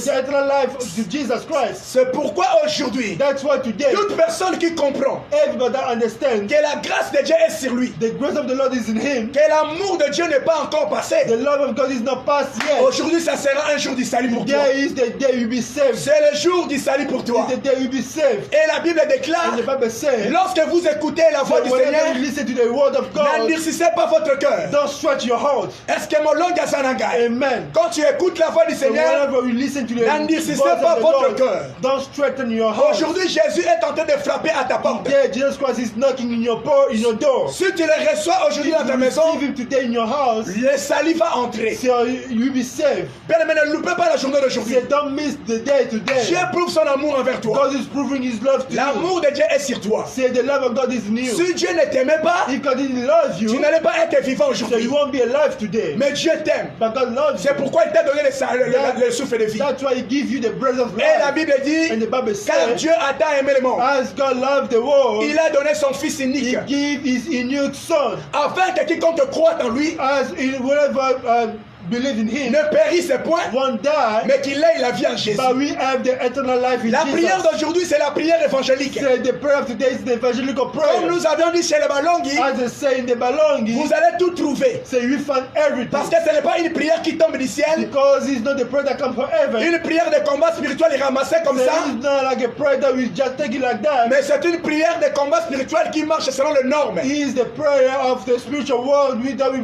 the eternal life of Jesus Christ. C'est pourquoi aujourd'hui, That's why today, toute personne qui comprend everybody that understands que la grâce de Dieu est sur lui, the grace of the Lord is in him, que l'amour de Dieu n'est pas encore passé, the love of God is not passed yet. aujourd'hui ça sera un jour du salut pour toi. Today is the day you be saved. C'est le jour du salut pour toi. It's the day you be saved. Et la Bible déclare, And the Bible says, lorsque vous écoutez la voix so du whenever Seigneur, you listen to the word of God, n'endurcissez pas votre cœur. don't stretch your heart. Est-ce que mon langue a sanangai? Amen. Quand tu écoutes la voix du So Seigneur, whenever you listen to the n'endurcissez voice pas of the votre Lord, cœur. don't straighten your heart. Aujourd'hui, Jésus est en train de frapper à ta porte. Today, Jesus Christ is knocking in your door. Si tu le reçois aujourd'hui dans ta If you maison, receive him today in your house, le salut va entrer. so you will be saved. Bien aimé, ne loupez pas la journée d'aujourd'hui. Say, don't miss the day today. Dieu prouve son amour envers toi. God is proving his love to you. L'amour de Dieu est sur toi. Say the love of God is in you. Si Dieu ne t'aimait pas, If God didn't love tu you, n'allais pas être vivant so aujourd'hui. you won't be alive today. Mais Dieu t'aime. But God loves C'est you. pourquoi il t'a donné le souffle de vie. That's why he gives you the breath of Et la life. Bible dit, And the Bible car says, Dieu a tant aimé le monde, as God loved the world, il a donné son Fils he unique, gave his unique son. afin que quiconque croit en lui As in whatever believe in him, ne périsse point, one die, mais qu'il ait la vie en Jésus. but we have the eternal life in La prière Jesus. d'aujourd'hui, c'est la prière évangélique. Say the prayer of today is the evangelical Comme prayer. nous avions dit chez les Balonghi, As they say in the Balongi, vous allez tout trouver. say we find everything. Parce que ce n'est pas une prière qui tombe du ciel, Because it's not the prayer that comes forever. une prière de combat spirituel est ramassée comme ça, It's not like a prayer that we just take it like that. mais c'est une prière de combat spirituel qui marche selon les normes. It is the prayer of the spiritual world. That we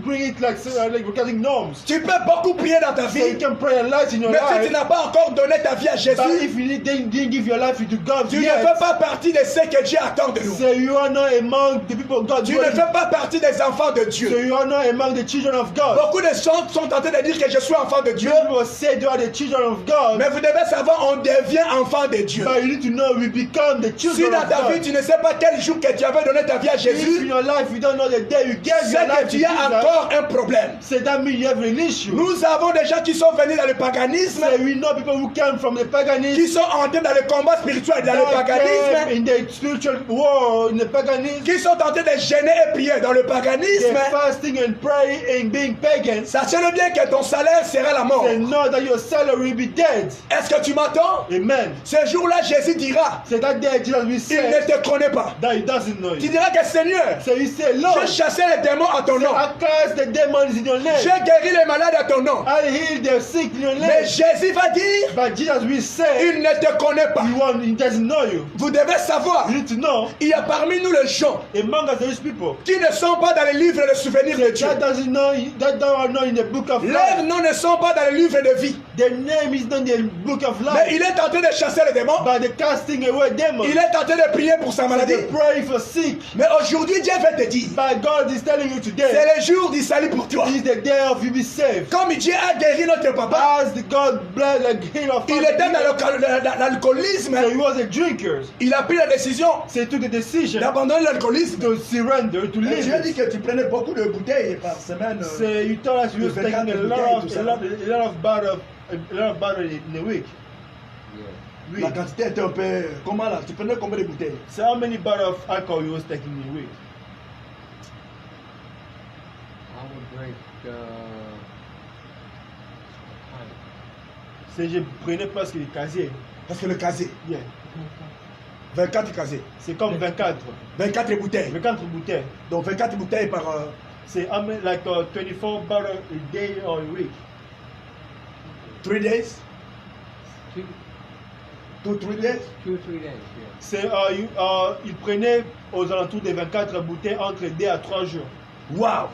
bring it like we can setting norms. Tu peux beaucoup prier dans ta So you vie, can pray a lot in your mais si tu life. n'as pas encore donné ta vie à But Jésus, if you didn't give your life to God tu ne yet, fais pas partie de ceux que Dieu attend de nous. so you are not among the people of God. Tu ne fais pas partie des enfants de So Dieu. you are not among the children of God. Beaucoup de gens sont tentés de dire que je suis enfant de Dieu, Many people say they are the children of God, mais vous devez savoir, on devient enfant de Dieu. but you need to know we become the Si children dans of ta vie, God. tu ne sais pas quel jour que tu avais donné ta vie à If in Jésus, your life you don't know the day you gave c'est your que life to tu as Jesus, encore un problème. so that means you have an issue. Nous avons des gens qui sont venus dans le paganisme, So we know people who came from the qui paganism, sont entrés dans le combat spirituel, dans le that paganisme, came in the spiritual war, in the paganism, qui sont tentés de gêner et prier dans le paganisme. they're fasting and praying and being pagans. Sachez-le bien que ton salaire sera la mort. They know that your salary will be dead. Est-ce que tu m'entends? Amen. Ce jour-là, Jésus dira, So that day Jesus will il say ne te connaît pas. that he doesn't know Tu you. diras que Seigneur, So you say, Lord, je chassais les démons à ton nom. I cast the demons in your name. J'ai guéri les malades à ton nom. I heal the sick in your Mais name. Jésus va dire, But Jesus will say, il ne te connaît pas. he doesn't know you. Vous devez savoir, You need to know, il y a parmi nous les gens among us there is people qui ne sont pas dans les livres de souvenirs de Dieu. that doesn't know, that don't know in the book of Leurs life. noms ne sont pas dans les livres de vie. Their name is not in the book of Mais life. il est en train de chasser les démons. By the casting away demons. Il est en train de prier pour sa maladie. They pray for sick. Mais aujourd'hui, Dieu veut te dire, But God is telling you today, c'est le jour du salut pour toi. is the day of you be saved. Comme Dieu a guéri notre papa, As the God bless like heal of il était dans l'alcoolisme. so he was a drinker. Il a pris la décision So he took the decision d'abandonner l'alcoolisme. to surrender, to Mais leave Dieu dit it. que tu prenais beaucoup de bouteilles par semaine. So you told us you was taking a lot of bottle in a week. Yeah. La Week. quantité était un peu... Comment là? Tu prenais combien de bouteilles? So how many bottles of alcohol you was taking in a week? I would drink a pint. C'est je prenais presque les casiers. Parce que le casier, Yeah. 24 casiers, C'est comme 24. 24 bouteilles. 24 bouteilles. Donc 24 bouteilles par... C'est like 24 bottles a day or a week. 3 days? Two, 2-3 days? 2 or 3 days, yeah. C'est il prenait aux alentours de 24 bouteilles entre 2 à 3 jours. Waouh!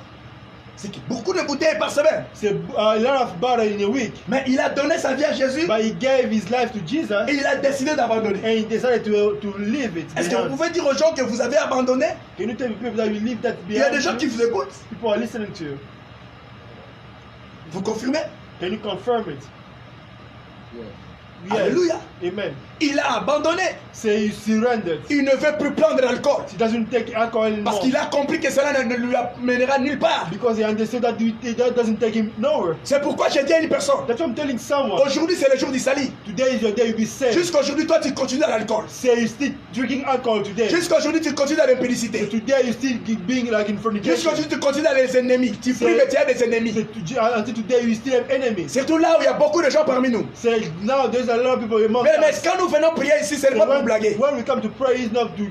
C'est beaucoup de bouteilles par semaine. C'est a lot of bottles in a week. Mais il a donné sa vie à Jésus But he gave his life to Jesus et il a décidé d'abandonner. and he decided to leave it. Est-ce que vous behind. pouvez dire aux gens que vous avez abandonné? Can you tell people that you leave that Il y a behind? des gens qui you? vous écoutent. People are listening to you. Vous confirmez? Can you confirm it? Yes. Yes. Alléluia. Amen. Il a abandonné. Say he surrendered. Il ne veut plus prendre l'alcool. He doesn't take alcohol anymore. Parce qu'il a compris que cela ne lui amènera nulle part. Because he understood that that doesn't take him nowhere. C'est pourquoi j'ai dit à une personne, That's what I'm telling someone. aujourd'hui c'est le jour du salut. Today is your day, you'll be saved. Jusqu'aujourd'hui, toi tu continues dans l'alcool. Say you still drinking alcohol today. Jusqu'aujourd'hui, tu continues dans So l'impudicité. today you still being like in fornication. Jusqu'aujourd'hui, tu continues dans les ennemis. Tu pries, mais tu as des ennemis. Until today you still have enemies. Surtout là où il y a beaucoup de gens parmi nous. Say now there's a lot of people among Mais us. quand nous venons prier ici, c'est pas pour blaguer. When we come to pray, it's not to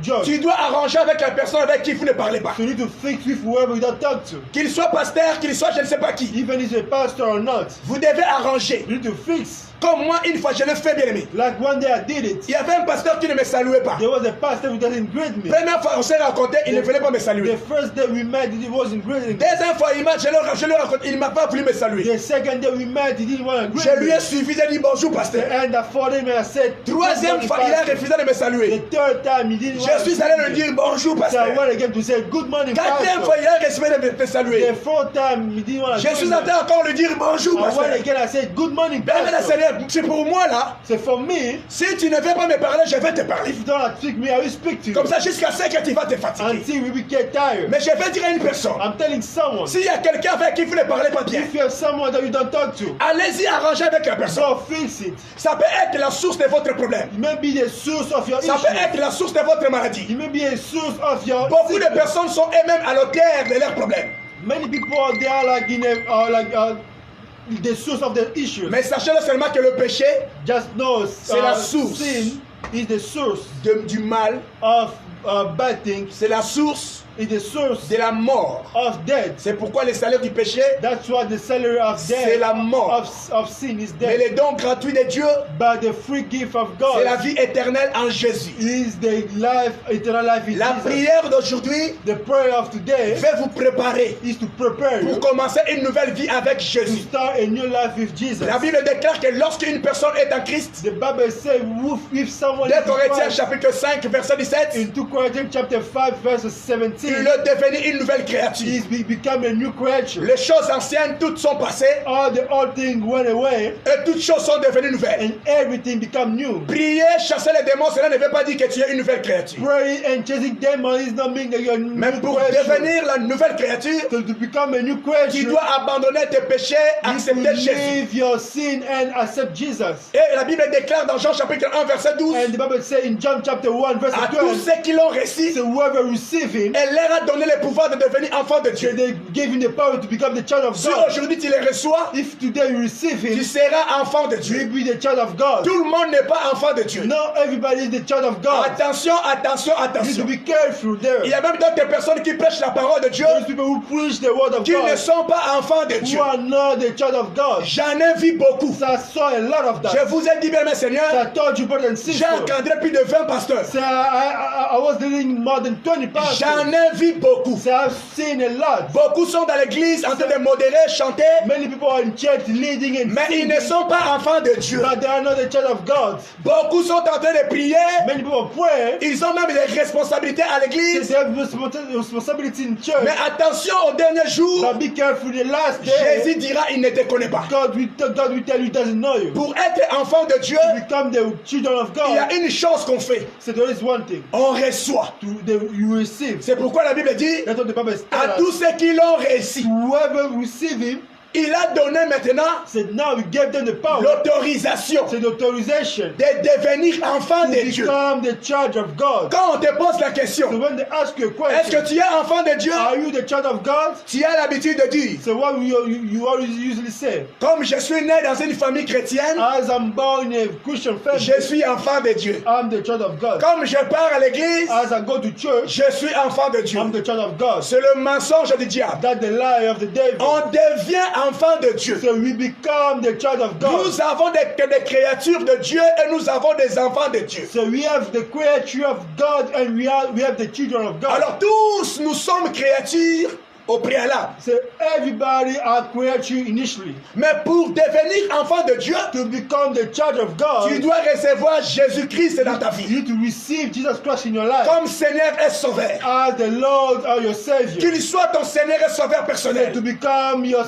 judge. Tu dois arranger avec la personne avec qui vous ne parlez pas. So you need to fix with whoever you don't talk to. Qu'il soit pasteur, qu'il soit je ne sais pas qui. Even if he's a pastor or not. Vous devez arranger. You need to fix. Comme moi, une fois, je l'ai fait, bien aimé. Like one day I did it. Il y avait un pasteur qui ne me saluait pas. There was a pastor who doesn't greet me. Première fois, on s'est rencontré, il ne voulait pas me saluer. The first day we met, he wasn't greeting me. Deuxième fois, je l'ai rencontré, il ne m'a pas voulu me saluer. The second day we met, he didn't want to greet Je lui me. ai suivi, j'ai dit bonjour, pasteur. And I followed him and I said, Troisième "Good fois, morning, il a pastor." refusé de me saluer. The third time he didn't want Je to suis allé greet lui me. dire bonjour, So I pasteur. went again to say, good morning, Quatrième pastor. fois, il a refusé de me saluer. The fourth time he didn't want to Je greet suis me. allé encore lui dire bonjour, I went pasteur. again, I said, good morning, Ben, mais là, pastor. c'est pour moi là. So for me, Si tu ne veux pas me parler, je vais te parler. if you don't speak me, I will speak to you. Comme ça, jusqu'à ce que tu vas te fatiguer. Until we will get tired. Mais je vais dire à une personne, I'm telling someone, s'il y a quelqu'un avec qui vous ne parlez pas bien, if you have someone that you don't talk to, allez-y arranger avec la personne. so fix it. Ça peut être la source de votre problème. It may be the source of your Ça peut issue. être la source de votre maladie. It may be a source of your Beaucoup de sickness. personnes sont elles-mêmes à l'auteur de leurs problèmes. Many people they are like in the source of the issues. Mais sachez seulement que le péché Just know C'est la source. sin is the source du mal, of bad things. c'est la source is the source de la mort. of death. C'est pourquoi le salaire du péché, That's why the salary of c'est death, la mort. of sin is Mais death. le don gratuit de Dieu, But the free gift of c'est la God vie éternelle en Jésus. is the life, eternal life in La Jesus. prière d'aujourd'hui The prayer of today va vous préparer is to prepare you pour commencer une nouvelle vie avec to Jésus. start a new life with Jesus. La Bible déclare que lorsqu'une personne est en Christ, The Bible says if someone 2 is in Corinthiens Christ, chapitre 5 verset 17, in 2 Corinthians chapter 5 verse 17, il est devenu une nouvelle créature. he's become a new creature. Les choses anciennes, toutes sont passées All the old things went away et toutes choses sont devenues nouvelles. and everything become new. Prier, chasser les démons, cela ne veut pas dire que tu es une nouvelle créature. Praying and chasing demons is not mean that you're a new Mais pour creature. devenir la nouvelle créature, To become a new tu creature, dois abandonner tes péchés, you accepter Jésus. leave your sin and accept Jesus. Et la Bible déclare dans Jean chapitre 1 verset 12, And the Bible says in John chapter 1 verse à tous 12, ceux qui l'ont reçu, so whoever receive him, elle leur a donné le pouvoir de devenir enfant de Dieu. they gave him the power to become the child of Si God. aujourd'hui tu les reçois, If today you receive tu him, seras enfant de you will Dieu. be the child of God. Tout le monde n'est pas enfant de Dieu. Not everybody is the child of God. Attention, attention, You need to attention. be careful there. Il y a même d'autres personnes qui prêchent la parole de Dieu Those people who preach the word of qui ne God, sont pas enfants de Dieu. who are not the child of God. J'en ai vu beaucoup. So I saw a lot of Je that. vous ai dit bien, mes So seigneurs, I told you, brother and j'ai sister. encadré plus de 20 pasteurs. So I was leading more than 20 pastors. J'en ai vu beaucoup. So I've seen a lot. Beaucoup sont dans l'église en train de modérer, chanter, Many people are in church leading and mais ils ne singing, sont pas enfants de Dieu. but they are not the child of God. Beaucoup sont en train de prier, Many people pray. ils ont même des responsabilités à l'église. They have responsibility in church. Mais attention, au dernier jour, But be careful the last day. Jésus dira, il ne te connaît pas. God will tell you he doesn't know you. Pour être enfant de Dieu, To become the children of il y a God, une chose qu'on fait. so there is one thing. On reçoit. You receive. C'est pourquoi la Bible dit, That's what the Bible à tells tous us. ceux qui l'ont réussi, Whoever receive him, il a donné maintenant said now we gave them the power. l'autorisation C'est l'autorisation de devenir enfant to de Dieu. become the child of God. Quand on te pose la So question, when they ask you a est-ce que question, tu es enfant de Dieu? are you the child of God? Tu as l'habitude de dire, So what you always usually say, comme je suis né dans une famille chrétienne, as I'm born in a Christian family, je suis enfant de Dieu. I'm the child of God. Comme je pars à l'église, As I go to church, je suis enfant de Dieu. I'm the child of God. C'est le mensonge du diable. That's the lie of the devil. On devient enfant de Dieu. So we become the child of God. Nous avons des créatures de Dieu et nous avons des enfants de Dieu. So we have the creature of God and we have the children of God. Alors tous, nous sommes créatures au préalable. So everybody are creature initially. Mais pour devenir enfant de Dieu, To become the child of God, tu dois recevoir Jésus-Christ dans ta you vie need to receive Jesus Christ in your life comme Seigneur et Sauveur. as the Lord or your Savior. Qu'il soit ton Seigneur et Sauveur personnel. To become your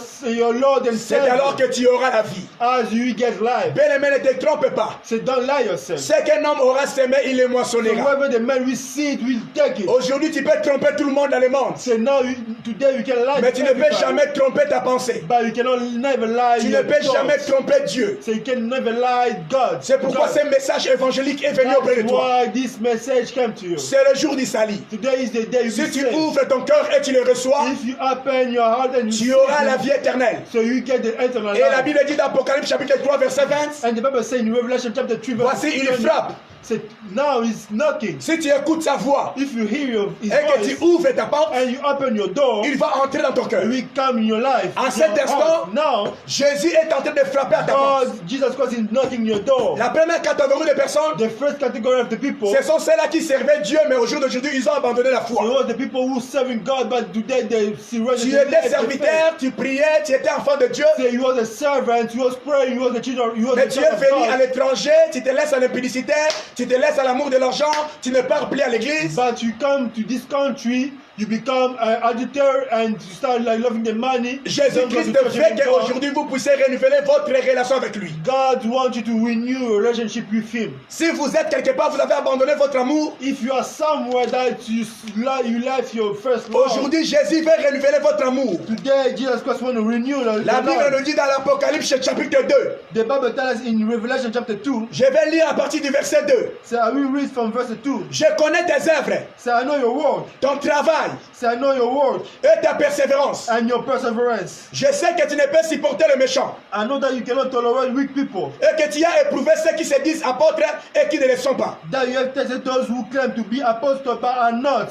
Lord and C'est alors Savior que tu auras la vie. as you get life. Bien-aimé, ne te trompe pas. So don't lie yourself. Ce qu'un homme aura semé, il le So moissonnera. whoever the man will see it will take it. Aujourd'hui, tu peux tromper tout le monde dans le monde. So now today you can lie Mais to tu ne peux everybody, jamais tromper ta pensée. but you cannot never lie Tu ne your peux jamais thoughts. tromper Dieu. So you can never lie God. C'est pourquoi God. ce message évangélique est venu auprès de That's toi. why this message came to you. C'est le jour du salut. Today is the day you Si be tu saved. ouvres ton cœur et tu le reçois, If you open your heart and you tu auras receive la it, vie éternelle. so you get the eternal Et la life. Bible dit dans Apocalypse chapitre 3 verset 20, And the Bible says in Revelation chapter 3 verse voici il 20, frappe. said, now he's knocking. Si tu écoutes sa voix If you hear his et que tu voice ouvres ta porte, and you open your door, il va entrer dans ton cœur. he will come in your life. En your cet heart. instant, Now, Jésus est en train de frapper à ta porte. God, Jesus Christ is knocking your door. La première catégorie de personnes, The first category of the people, ce sont ceux-là qui servaient Dieu, mais au jour d'aujourd'hui, ils ont abandonné la so foi. was the people who serving God, but today they surrendered. Tu étais serviteur, tu priais, tu étais enfant de Dieu, So he was a servant, he was praying, he was a children, he was mais a tu child es of venu à God. l'étranger, tu te laisses à l'impudicité, tu te laisses à l'amour de l'argent, tu ne pars plus à l'église. But you come to this country, you become an auditor and you start like loving the money. Jésus-Christ fait qu'aujourd'hui vous puissiez renouveler votre relation avec lui. God wants you to renew your relationship with him. Si vous êtes quelque part, vous avez abandonné votre amour, If you are somewhere that you left your first love, aujourd'hui Jésus veut renouveler votre amour. today Jesus Christ wants to renew your La Bible love. nous dit dans l'Apocalypse chapitre 2, The Bible tells us in Revelation chapter 2, je vais lire à partir du verset 2. so I will read from verse 2. Je connais tes œuvres, So I know your work. ton travail So I know your work et ta persévérance. and your perseverance. Je sais que tu ne peux supporter le méchant I know that you cannot tolerate weak people. et que tu as éprouvé ceux qui se disent apôtres et qui ne le sont pas. That you have tested those who claim to be apostles but are not.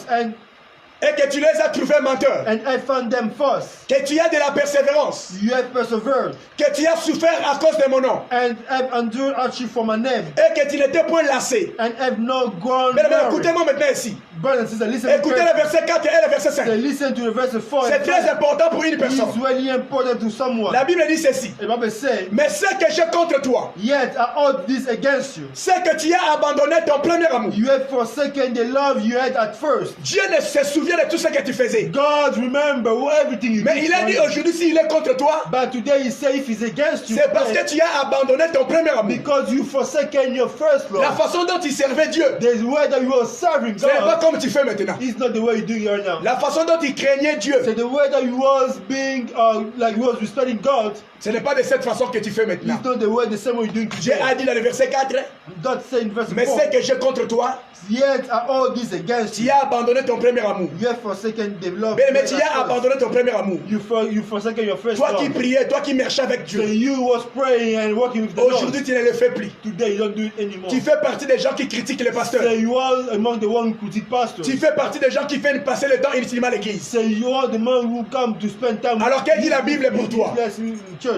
et que tu les as trouvés menteurs, and I found them false. que tu as de la persévérance, You have persevered que tu as souffert à cause de mon nom, and have endured hardship for my name, et que tu n'étais point lassé. and have not gone Mais weary. écoutez-moi maintenant ici. Brothers and sisters, listen. Écoutez le verset 4 et le verset 5. Listen to the verse 4. C'est très important pour une It's personne. really important to someone. La Bible dit ceci. The Bible says, Mais ce que j'ai contre toi, yet I hold this against you. c'est que tu as abandonné ton premier amour. You have forsaken the love you had at first. Dieu ne se souvient de tout ce que tu faisais. God remember everything you Mais did. il a dit aujourd'hui, s'il est contre toi, But today he says if he's against you, c'est parce que tu as abandonné ton premier amour. because you forsaken your first La love. façon dont tu servais Dieu, There's way that you are serving ce n'est pas God. comme tu fais maintenant. It's not the way you do it right now. La façon dont tu craignais Dieu, So the way that you was being like you was respecting God, ce n'est pas de cette façon que tu fais maintenant. it's not the same way you're doing Dieu today. a dit dans le verset 4, God said in verse mais 4, ce que j'ai contre toi, yet I hold this against tu you. as abandonné ton premier amour. You have forsaken the love. Mais you had tu at as first. abandonné ton premier amour. You forsaken your first Toi qui love. priais, toi qui marchais avec So Dieu, you was praying and working with the Lord. aujourd'hui tu ne le fais plus. Today you don't do it anymore. Tu fais partie des gens qui critiquent les pasteurs. So you are among the one who critique pastors. Tu fais partie des gens qui viennent passer le temps inutilement à l'église. So you are the man who come to spend time. Alors qu'est-ce que dit la Bible pour toi? Yes, in church.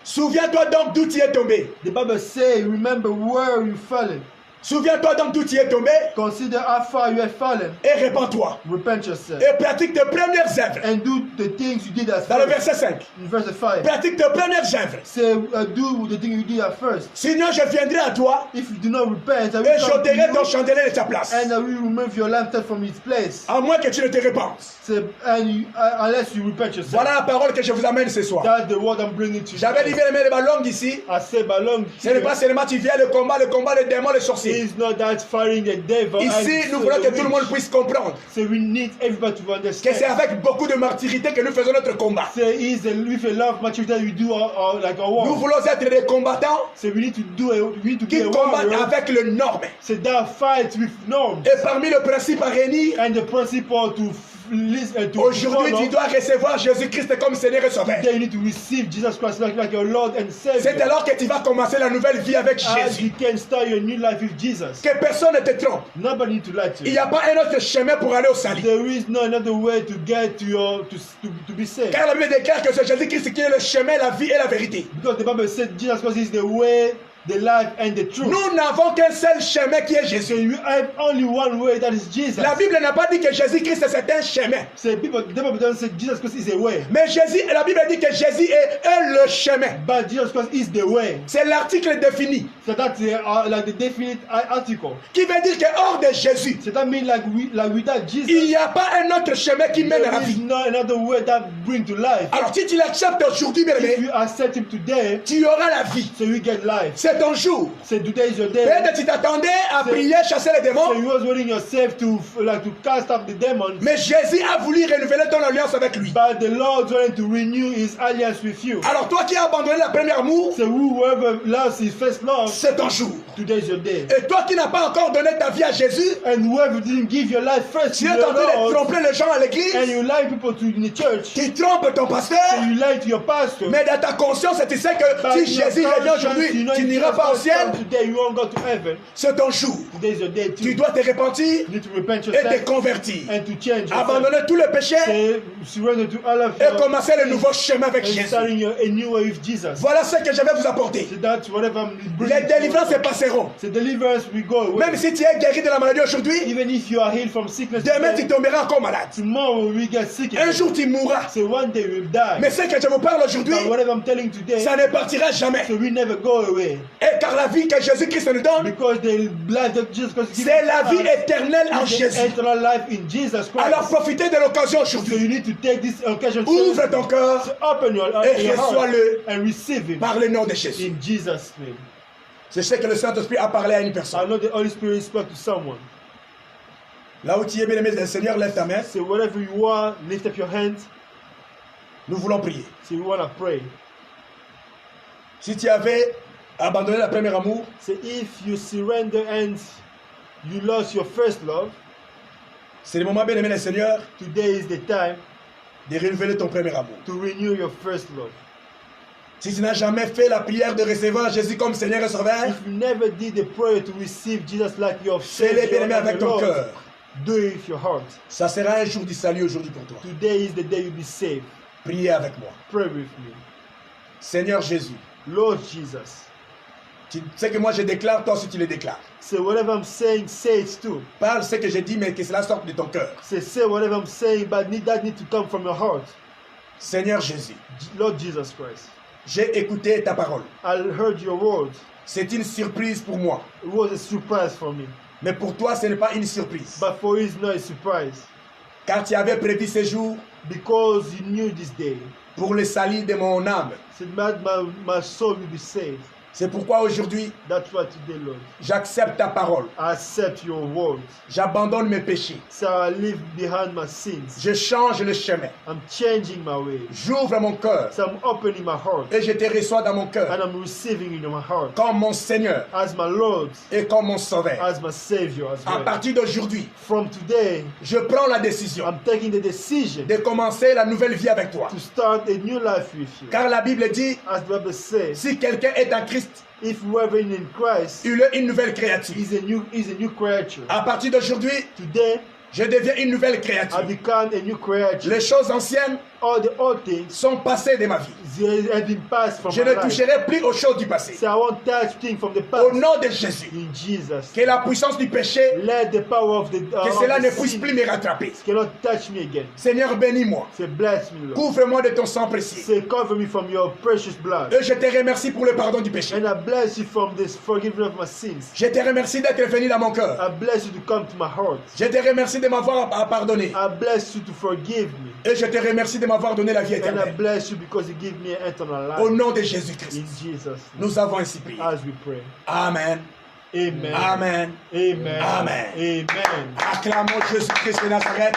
Souviens-toi donc d'où tu es tombé. The Bible says, remember where you fallen. Souviens-toi donc d'où tu es tombé Consider how far you have fallen. et répands-toi. Repent yourself. Et pratique tes premières œuvres. And do the things you did at Dans le first. verset 5. In verse 5. Pratique tes premières œuvres. Say, do the thing you did at first. Sinon je viendrai à toi If you do not repent, I et will come to j'ôterai ton you chandelier de sa place. and I will remove your lampstand from its place. À moins que tu ne te répandes. Say, and you, unless you repent yourself. Voilà la parole que je vous amène ce soir. That's the word I'm bringing to you. J'avais dit bien aimé les ballons ici. I say, Balong, Ce n'est pas seulement tu viens le combat, les démons, les sorciers. it's not that fighting the devil. Ici, nous voulons que tout le monde puisse comprendre So we need everybody to que understand. c'est avec beaucoup de martyrité que nous faisons notre combat. So it's with a lot of maturity that we do like our Nous war. voulons être des combattants So we need to be qui a combattent warrior. avec le norme. So that fight with norms Et parmi le principe à réunir, and the principle to listen to aujourd'hui tu follow. dois recevoir Jésus-Christ comme Seigneur et Sauveur. Then you need to receive Jesus Christ like your Lord and Savior. C'est alors que tu vas commencer la nouvelle vie avec As Jésus. you can start your new life with Jesus. Que personne ne te trompe. Nobody need to lie to Il n'y you. a pas un autre chemin pour aller au salut. There is no another way to get to your to be saved. Car la Bible déclare que c'est Jésus-Christ qui est le chemin, la vie et la vérité. Because the Bible said Jesus Christ is the way, the life, and the truth. Nous n'avons qu'un seul chemin qui est So Jésus. you have only one way, that is Jesus. La Bible n'a pas dit que Jésus-Christ c'est un chemin. So the Bible doesn't say Jesus Christ is a way, Mais Jésus, la Bible dit que Jésus est le chemin. but Jesus Christ is the way. C'est l'article défini. So that's like the definite article. Qui veut dire que hors de Jésus, So that means like without Jesus, il n'y a pas un autre chemin qui mène à la there is vie. no another way that bring to life. Alors si tu l'acceptes aujourd'hui, bien If aimé, you accept Him today, tu auras la vie. so you get life. C'est ton jour. So today is your day. Peut-être tu t'attendais à prier, chasser les So démons, you was waiting yourself to cast out the demons. mais Jésus a voulu renouveler ton alliance avec lui. But the Lord wanted to renew His alliance with you. Alors toi qui as abandonné la première amour, So whoever loves his first love, c'est ton jour. today is your day. Et toi qui n'as pas encore donné ta vie à Jésus, And whoever didn't give your life first to tu es the en train de Lord, tromper les gens à and l'église, you lie people to in the church, tu trompes ton pasteur, and you lie to your pastor. mais dans ta conscience, tu sais que But si in your Jésus revient conscience, aujourd'hui, you know tu if n'iras Jesus pas au Christ ciel, comes today, you won't go to heaven. c'est ton jour. Today is your day too. Tu dois te repentir You need to repent et te yourself convertir. and to change yourself. Abandonner tout le péché Say, surrender to all of et your commencer le nouveau chemin avec and Jésus. starting a new way with Jesus. Voilà ce que je vais vous apporter. So that's whatever I'm Les bringing. délivrances se passeront. So deliverance will go away. Même si tu es guéri de la maladie aujourd'hui, Even if you are healed from sickness demain tu today, tomberas encore malade. tomorrow we get sick Un again. jour tu mourras. So one day we'll die. Mais ce que je vous parle aujourd'hui, But whatever I'm telling today, ça ne partira jamais. so we never go away. Et car la vie que Jésus-Christ nous donne, Because the life that Jesus Christ gives c'est la us vie éternelle en is the Jésus. eternal life in Jesus Christ. Alors profitez de l'occasion So aujourd'hui. you need to take this occasion Ouvre ton to cœur open your et heart reçois-le and receive Him par le nom de Jésus. in Jesus' name. Je sais que le Saint-Esprit a parlé à une I personne. know the Holy Spirit spoke to someone. Là où tu es, bien-aimé, le Seigneur, lève ta main. So wherever you are, lift up your hands. Nous voulons prier. So you want to pray. Si tu avais abandonné la première amour, So if you surrender and you lost your first love, c'est le moment, bien-aimé, le Seigneur, today is the time de renouveler ton premier amour. to renew your first love. Si tu n'as jamais fait la prière de recevoir Jésus comme Seigneur et Sauveur, If you never did the prayer to receive Jesus like your fais-le, Savior bien-aimé, and avec your ton Lord, cœur. Do it with your heart. Ça sera un jour du salut aujourd'hui pour toi. Today is the day you'll be saved. Priez avec moi. Pray with me. Seigneur Jésus, Lord Jesus, tu sais que moi je déclare, toi aussi tu le déclares. say whatever I'm saying, say it too. Parle ce que j'ai dit, mais que cela sorte de ton cœur. Say whatever I'm saying, but that need to come from your heart. Seigneur Jésus, Lord Jesus Christ, j'ai écouté ta parole. I heard your words. C'est une surprise pour moi. It was a surprise for me. Mais pour toi, ce n'est pas une surprise. But for you, it's not a surprise. Car tu avais prévu ce jour Because you knew this day. pour le salut de mon âme. Said, my soul will be saved. C'est pourquoi aujourd'hui, That's why today, Lord, j'accepte ta parole. I accept your words. J'abandonne mes péchés. So I leave behind my sins. Je change le chemin. I'm changing my way. J'ouvre mon cœur So I'm opening my heart. et je te reçois dans mon cœur And I'm receiving in my heart. comme mon Seigneur As my Lord, et comme mon Sauveur. as my Savior as À well. partir d'aujourd'hui, From today, je prends la décision I'm taking the decision de commencer la nouvelle vie avec toi. to start a new life with you. Car la Bible dit, As the Bible says, si quelqu'un est en Christ, if whoever is in Christ il est une nouvelle créature. is a new creature. À partir d'aujourd'hui, Today, je deviens une nouvelle I créature. become a new creature. Les choses anciennes All the old things sont passées de ma vie. they have been passed from Je my ne life. toucherai plus aux choses du passé. So I won't touch things from the Au past. nom de Jésus, In Jesus, que la puissance du péché, let the power of the que cela of ne the puisse sin plus me rattraper. cannot touch me again. Seigneur, bénis-moi. Say, bless me, Lord. Couvre-moi de ton sang précieux. Say, cover me from your precious blood. Et je te remercie pour le pardon du péché. And I bless you from this forgiveness of my sins. Je te remercie d'être venu dans mon cœur. I bless you to come to my heart. Je te remercie de m'avoir pardonné. I bless you to forgive me. Et je te remercie de m'avoir donné la vie And I éternelle. bless you because you give me an eternal Au life. nom de Jésus-Christ, In Jesus' name. nous avons ainsi prié. As we pray. Amen. Amen. Amen. Amen. Amen. Amen. Acclamons Jésus-Christ de Nazareth.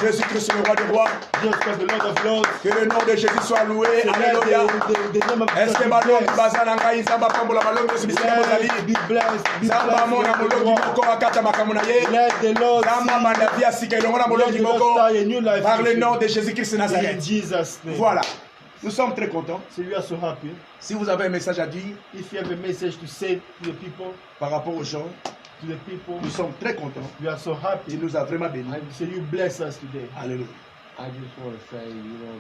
Jésus-Christ, le roi des rois. Jesus Christ, the Lord of Lords. Que le nom de Jésus soit loué. Alléluia. The name of Est-ce que Jesus balongi be baza na ngai nzambe apambola balongi nyonso bisika bozali blessed. Be blessed. Be nzambe amona molongi blessed. moko akata makambo na ye Let the Lord nzambe amanda vi ya sika elongo na Let molongi the Lord moko start a new life. par le with nom you. de Jésus-Christ de In Nazareth. Jesus' name. Voilà. Nous sommes très contents. So we are so happy. Si vous avez un message à dire If you have a message to say to the people, par rapport aux gens, nous sommes très contents. we are so Il happy. nous a vraiment bénis. So you bless us today. Alléluia. I just want to say,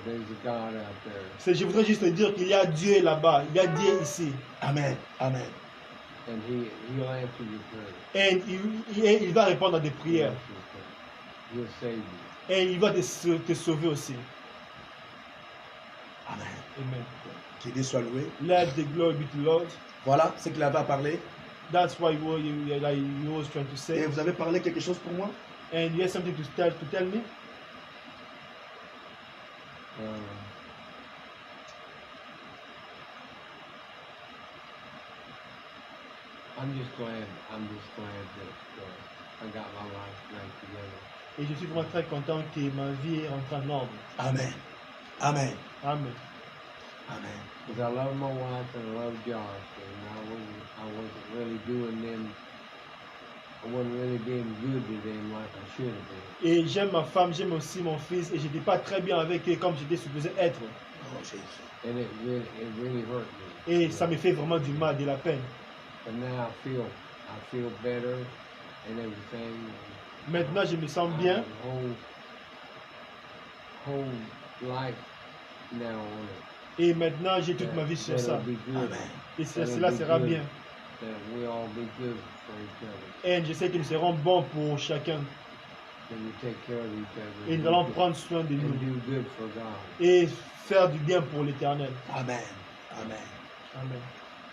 there's a God out there. Je voudrais juste te dire qu'il y a Dieu là-bas. Il y a Dieu ici. Amen. Amen. And he'll answer your prayer. Et il va répondre à des prières. He'll save you. Et il va te sauver aussi. Amen. Amen. Que Dieu soit loué. Let the glory be to the Lord. Voilà ce qu'il avait à parler. That's why he was trying to Et say. vous avez parlé quelque chose pour moi? And you have something to tell me? I'm just glad that I got my life back together. Et je suis vraiment très content que ma vie est rentrée en ordre. Amen. Amen. Amen. Amen. Because I love my wife and I love Josh, and I wasn't really doing them. I wasn't really being good to them like I should have been. Et j'aime ma femme, j'aime aussi mon fils, et je n'étais pas très bien avec eux comme j'étais supposé être. Oh, Jésus. And it really hurt me. Et ça me fait vraiment du mal, de la peine. But now I feel better and everything. Maintenant, je me sens bien. Whole life now on it. Et maintenant, j'ai toute ma vie sur ça. That'll be good. Amen. Et cela sera bien. That we'll all be good for each other. Et je sais que nous serons bons pour chacun. And we take care of each other. Et nous allons prendre soin de and nous. do good for God. Et faire du bien pour l'éternel. Amen. Amen. Amen.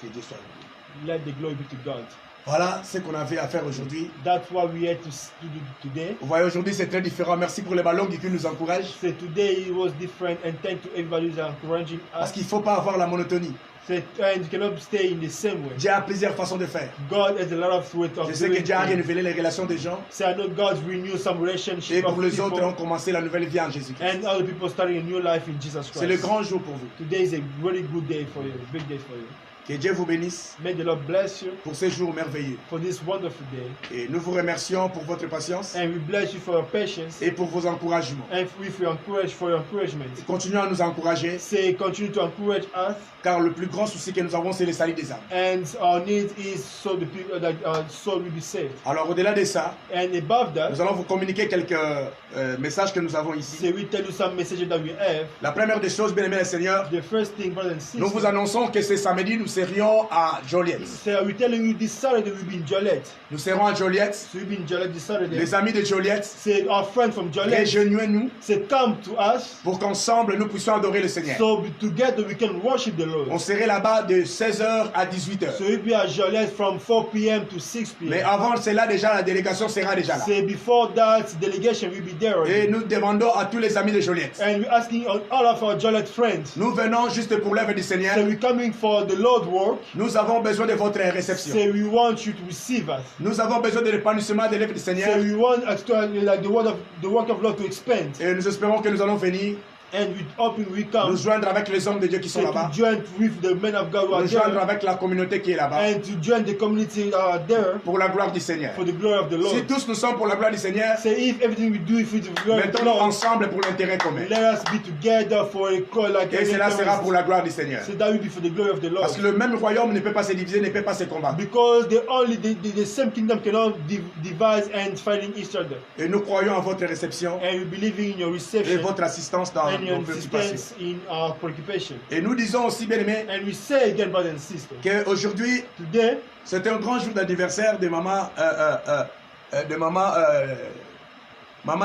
Que Dieu soit loué. Let the glory be to God. Voilà ce qu'on avait à faire aujourd'hui. That's what we had to do today. Vous voyez, aujourd'hui c'est très différent. Merci pour les ballons qui nous encouragent. So today it was different, and thank to everybody who's encouraging Parce us. qu'il ne faut pas avoir la monotonie. And you cannot stay in the same way. Dieu a plusieurs façons de faire. God has a lot of ways of Je sais que doing Dieu a things. renouvelé les relations des gens. So I know God's renewed some Et relationship pour of les autres, ont people, commencé la nouvelle vie en Jésus-Christ. and other people starting a new life in Jesus C'est le Christ. grand jour pour vous. Today is a very good day for you, a big day for you. Que Dieu vous bénisse May the Lord bless you pour ces jours merveilleux. for this wonderful day. Et nous vous remercions pour votre patience And we bless you for your patience et pour vos encouragements. and with your encouragement. Continuons à nous encourager, Say, continue to encourage us, car le plus grand souci que nous avons, c'est le salut des âmes. and our need is so the people that soul will be saved. Alors au-delà de ça, And above that, nous allons vous communiquer quelques messages que nous avons ici. say we tell you some messages that we have. La première des choses, bien aimé le Seigneur, The first thing, brothers and nous vous sisters, annonçons que ce samedi, nous serions à Joliette. say we're telling you this Saturday we'll be in Joliet. Nous serons à Joliette. So we'll be in Joliet this Saturday. Les amis de Joliette, Say our friend from Joliet, rejoignez-nous say come to us, pour qu'ensemble nous puissions adorer le Seigneur. so together we can worship the Lord. On serait là-bas de 16h à 18h. So we'll be at Joliet from 4 p.m. to 6 Mais p.m. avant cela, déjà, la délégation sera déjà là. Say before that, delegation will be there Et already. nous demandons à tous les amis de Joliette. And we're asking all of our Joliet friends. Nous venons juste pour l'œuvre du Seigneur. So we're coming for the Lord work. Nous avons besoin de votre réception. Say we want you to receive us. Nous avons besoin de l'épanouissement de l'œuvre du Seigneur. Say we want us to, like the work of Lord to expand. Et nous espérons que nous allons venir And we hoping we come nous joindre avec les hommes de Dieu qui sont say là-bas. to join with the men of God who are Nous joindre there, avec la communauté qui est là-bas. and to join the community that are there Pour la gloire du Seigneur. for the glory of the Lord. Si tous nous sommes pour la gloire du Seigneur, Say if everything we do, if we do the glory of the mettons-nous Lord, ensemble pour l'intérêt commun. let us be together for a call like Et cela sera pour la gloire du Seigneur. So that will be for the glory of the Lord. Parce que le même royaume ne peut pas se diviser, ne peut pas se combattre. Because the same kingdom cannot divide and fight in each other. Et nous croyons en votre réception And we believe in your et reception votre assistance dans and your nos préoccupations. insistence in our preoccupation. Et nous disons aussi, bien aimés, And we say again, brothers and sisters, qu'aujourd'hui, today c'est un grand jour d'anniversaire de maman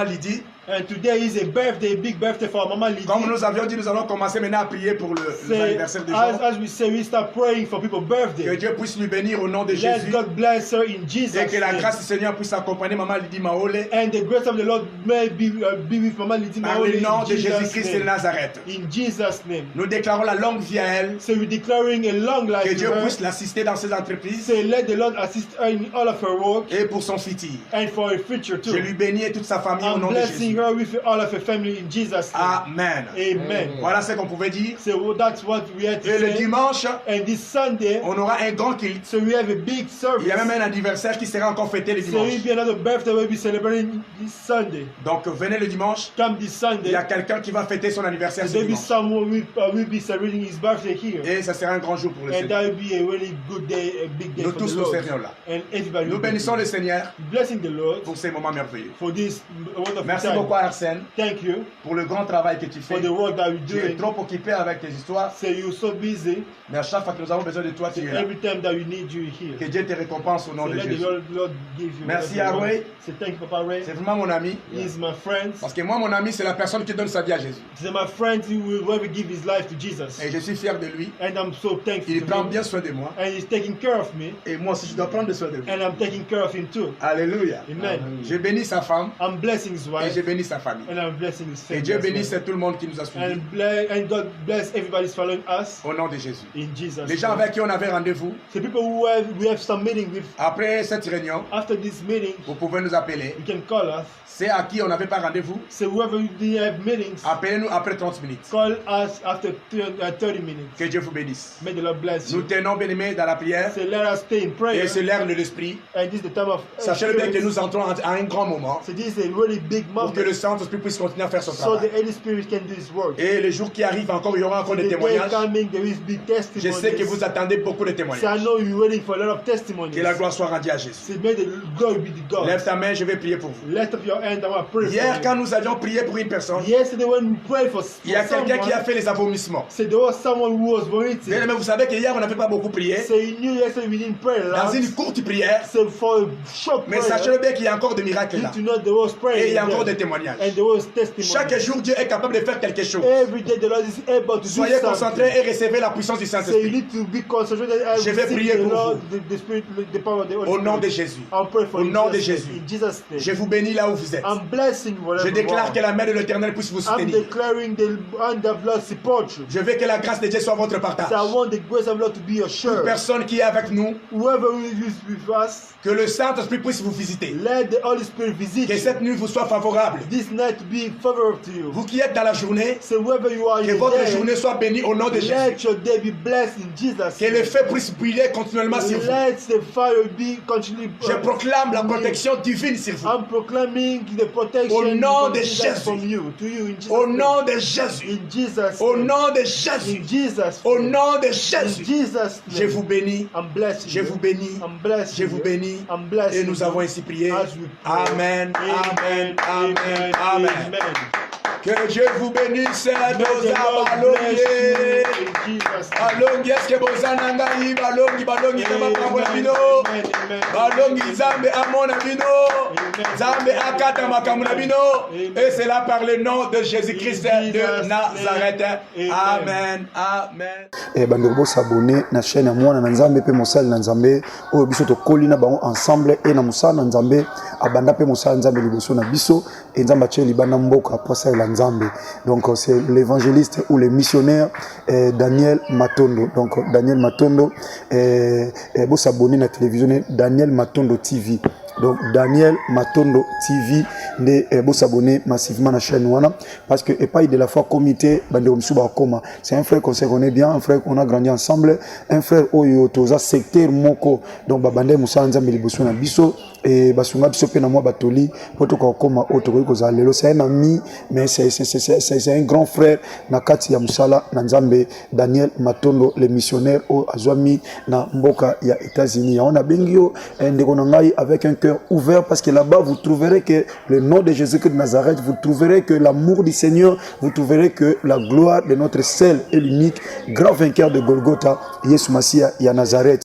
Lydie. and today is a birthday, big birthday for our Mama Lydie. Comme nous avions dit, nous allons commencer maintenant à prier pour l'anniversaire des gens. As we say, we start praying for people's Que birthday. Dieu puisse lui bénir au nom de Let Jésus. God bless her in Jesus' Et que la name. grâce du Seigneur puisse accompagner maman Lydie Maole. And the grace of the Lord may be with Mama Lydie Par Maole le nom in de Jesus' Jésus-Christ de name. Nazareth. In Jesus' name. Nous déclarons la longue vie à elle. So we're declaring a long life Que to Dieu her. puisse l'assister dans ses entreprises Say, let the Lord assist her in all of her work et pour son futur. and for her future Je too. lui bénis et toute sa famille au I'm nom de blessing Jésus. her with all of her family in Jesus' name. Amen. Amen. Voilà ce qu'on pouvait dire. So that's what we had to Et le say. dimanche, And this Sunday, on aura un grand culte. so we have a big service. Il y a même un anniversaire qui sera encore fêté le So dimanche. it'll be another birthday we'll be celebrating this Sunday. Donc venez le dimanche. Come this Il Sunday, y a quelqu'un qui va fêter son anniversaire ce there'll be dimanche. someone will be celebrating his birthday here. Et ça sera un grand jour pour le And Seigneur. that will be a really good day, a big day Nous for tous the nous Lord. serions là. And everybody Nous will be bénissons le Seigneur blessing the Lord pour ces moments merveilleux. for this wonderful Merci time. beaucoup Arsène Thank you pour le grand travail que tu for fais. the work that we're Tu es doing. trop occupé avec tes histoires, Say you're so busy. mais à chaque fois que nous avons besoin de toi, tu es là. Every time that we need you here. Que Dieu te récompense au nom So de let the Jésus. Lord give you. Merci, whatever you want. Ray. Say thank you, Papa Ray. C'est vraiment mon ami. He's my friend. Parce que moi, mon ami, c'est la personne qui donne sa vie à Jésus. He's my friend who will ever give his life to Jesus. Et je suis fier de lui. And I'm so thankful Il to prend him. bien soin de moi. And he's taking care of me. Et moi aussi, je dois prendre soin de lui. And I'm taking care of him too. Alléluia. Amen. Je bénis sa femme I'm blessing his et wife. je bénis sa famille. And I'm blessing his Et family. Dieu as well. bénisse tout le monde qui nous a suivis. And God bless everybody's following us Au nom de Jésus. in Jesus' Les gens name. avec qui on avait rendez-vous, The people who we have some meeting with, après cette réunion, after this meeting, vous pouvez nous appeler. you can call us. C'est à qui on n'avait pas rendez-vous, So whoever we didn't have meetings, appelez-nous après 30 minutes. call us after 30 minutes. Que Dieu vous bénisse. May the Lord bless Nous you. tenons, bien-aimés, dans la prière. So let us stay in prayer. Et c'est l'heure de l'esprit. And this is the time of Sachez-le bien que experience. nous entrons à un grand moment So this is a really big pour que moment. le Saint-Esprit puisse continuer à faire son So the travail. Holy Spirit can do His work. Et les jours qui arrivent encore, il y aura encore The des day témoignages. coming, there will be Je testimonies. sais que vous attendez beaucoup de So I témoignages. know you're waiting for a lot of testimonies. Que la gloire soit rendue à Jésus. So may the glory be to God. Lève ta main, je vais prier pour vous. Lift up your hand. I want to pray Hier, for quand you. nous avions prié pour une personne, Yesterday when we prayed for il y a quelqu'un qui a someone, fait les avomissements. so there was someone who was Bien vomiting. aimé, vous savez qu'hier, on n'avait pas beaucoup prié. So you knew yesterday we didn't pray a Dans lot. une courte prière. So for a short Mais prayer, sachez-le bien qu'il y a encore des miracles you là. to know there was Et prayer. il y a encore there. des témoignages. And there was testimony. Chaque jour, Dieu est capable de faire quelque chose. Every day the Lord is able to Soyez do something. concentrés et recevez la puissance du So you Saint-Esprit. need to be concentrated and Je vais receive prier the pour Lord, vous. the Spirit, the power of the Holy Au nom de Spirit. Jésus. I'll pray for Au you nom de in Jesus' Jésus. name. In Jesus' name. Je vous bénis là où vous êtes. I'm blessing you wherever Je you déclare are. que la main de l'Éternel puisse vous I'm soutenir. declaring the hand of Lord support you. Je veux que la grâce de Dieu soit votre partage. So I want the grace of Lord to be your Toute share. personne qui est avec nous, Whoever is with us, que le Saint-Esprit puisse vous visiter. let the Holy Spirit visit Que you. cette nuit vous soit favorable. This night be favorable to you. Vous qui êtes dans la journée, So wherever you are que in votre the day, journée soit bénie au nom de Jésus. let your day be blessed in Jesus' Que le feu puisse brûler continuellement sur vous. Let the fire be continually. Je proclame la protection divine sur vous. I'm proclaiming the protection Au nom de Jesus Jésus. from you, to you in Jesus' Au name. nom de Jésus. In Jesus' Au name. nom de In Jésus. Jesus' Au name. nom de In Jésus. Jesus' Je name. vous bénis. I'm blessing Je you. vous bénis. I'm blessing Je vous you. bénis. I'm blessing Et nous you. avons ainsi prié. As we pray. Amen. Amen. Amen. Amen. Amen. Amen. Que Dieu vous bénisse. May the Doza Lord balongi. bless you in Jesus' name. Balongi eske bozana ngai balongi balongi na makambo na bino. Amen. Amen. Balongi Nzambe amona bino. Nzambe akata makambo na bino. Et c'est là par le nom de Jésus-Christ de Nazareth. Amen. Amen. Et bandeko bo s'abonner na chaîne ya mwana na Nzambe pe mosali na Nzambe oyo biso tokoli na bango ensemble et na mosala na Nzambe abanda pe mosala Nzambe liboso na biso et Nzambe atie libanda mboka posa la Nzambe. Donc c'est l'évangéliste ou le missionnaire Daniel Matondo. Donc Daniel Matondo bo s'abonner na télévision Daniel Matondo TV. Donc Daniel Matondo TV ne bo s'abonner massivement à la chaîne wana parce que et pas de la foi comité bande msuba koma. C'est un frère qu'on se connaît bien, un frère qu'on a grandi ensemble, un frère oyo toza secteur moko. Donc babande musa Nzambe liboso na biso et basunga biso pe na moi batoli poto ko koma oto ko za lelo. C'est un ami mais c'est un grand frère na kati ya musala na Nzambe. Daniel Matondo le missionnaire au azwami na mboka ya États-Unis. On a bengio ndeko na ngai avec un cœur ouvert parce que là-bas vous trouverez que le nom de Jésus-Christ de Nazareth, vous trouverez que l'amour du Seigneur, vous trouverez que la gloire de notre seul et l'unique grand vainqueur de Golgotha, Yesu Masia ya Nazareth.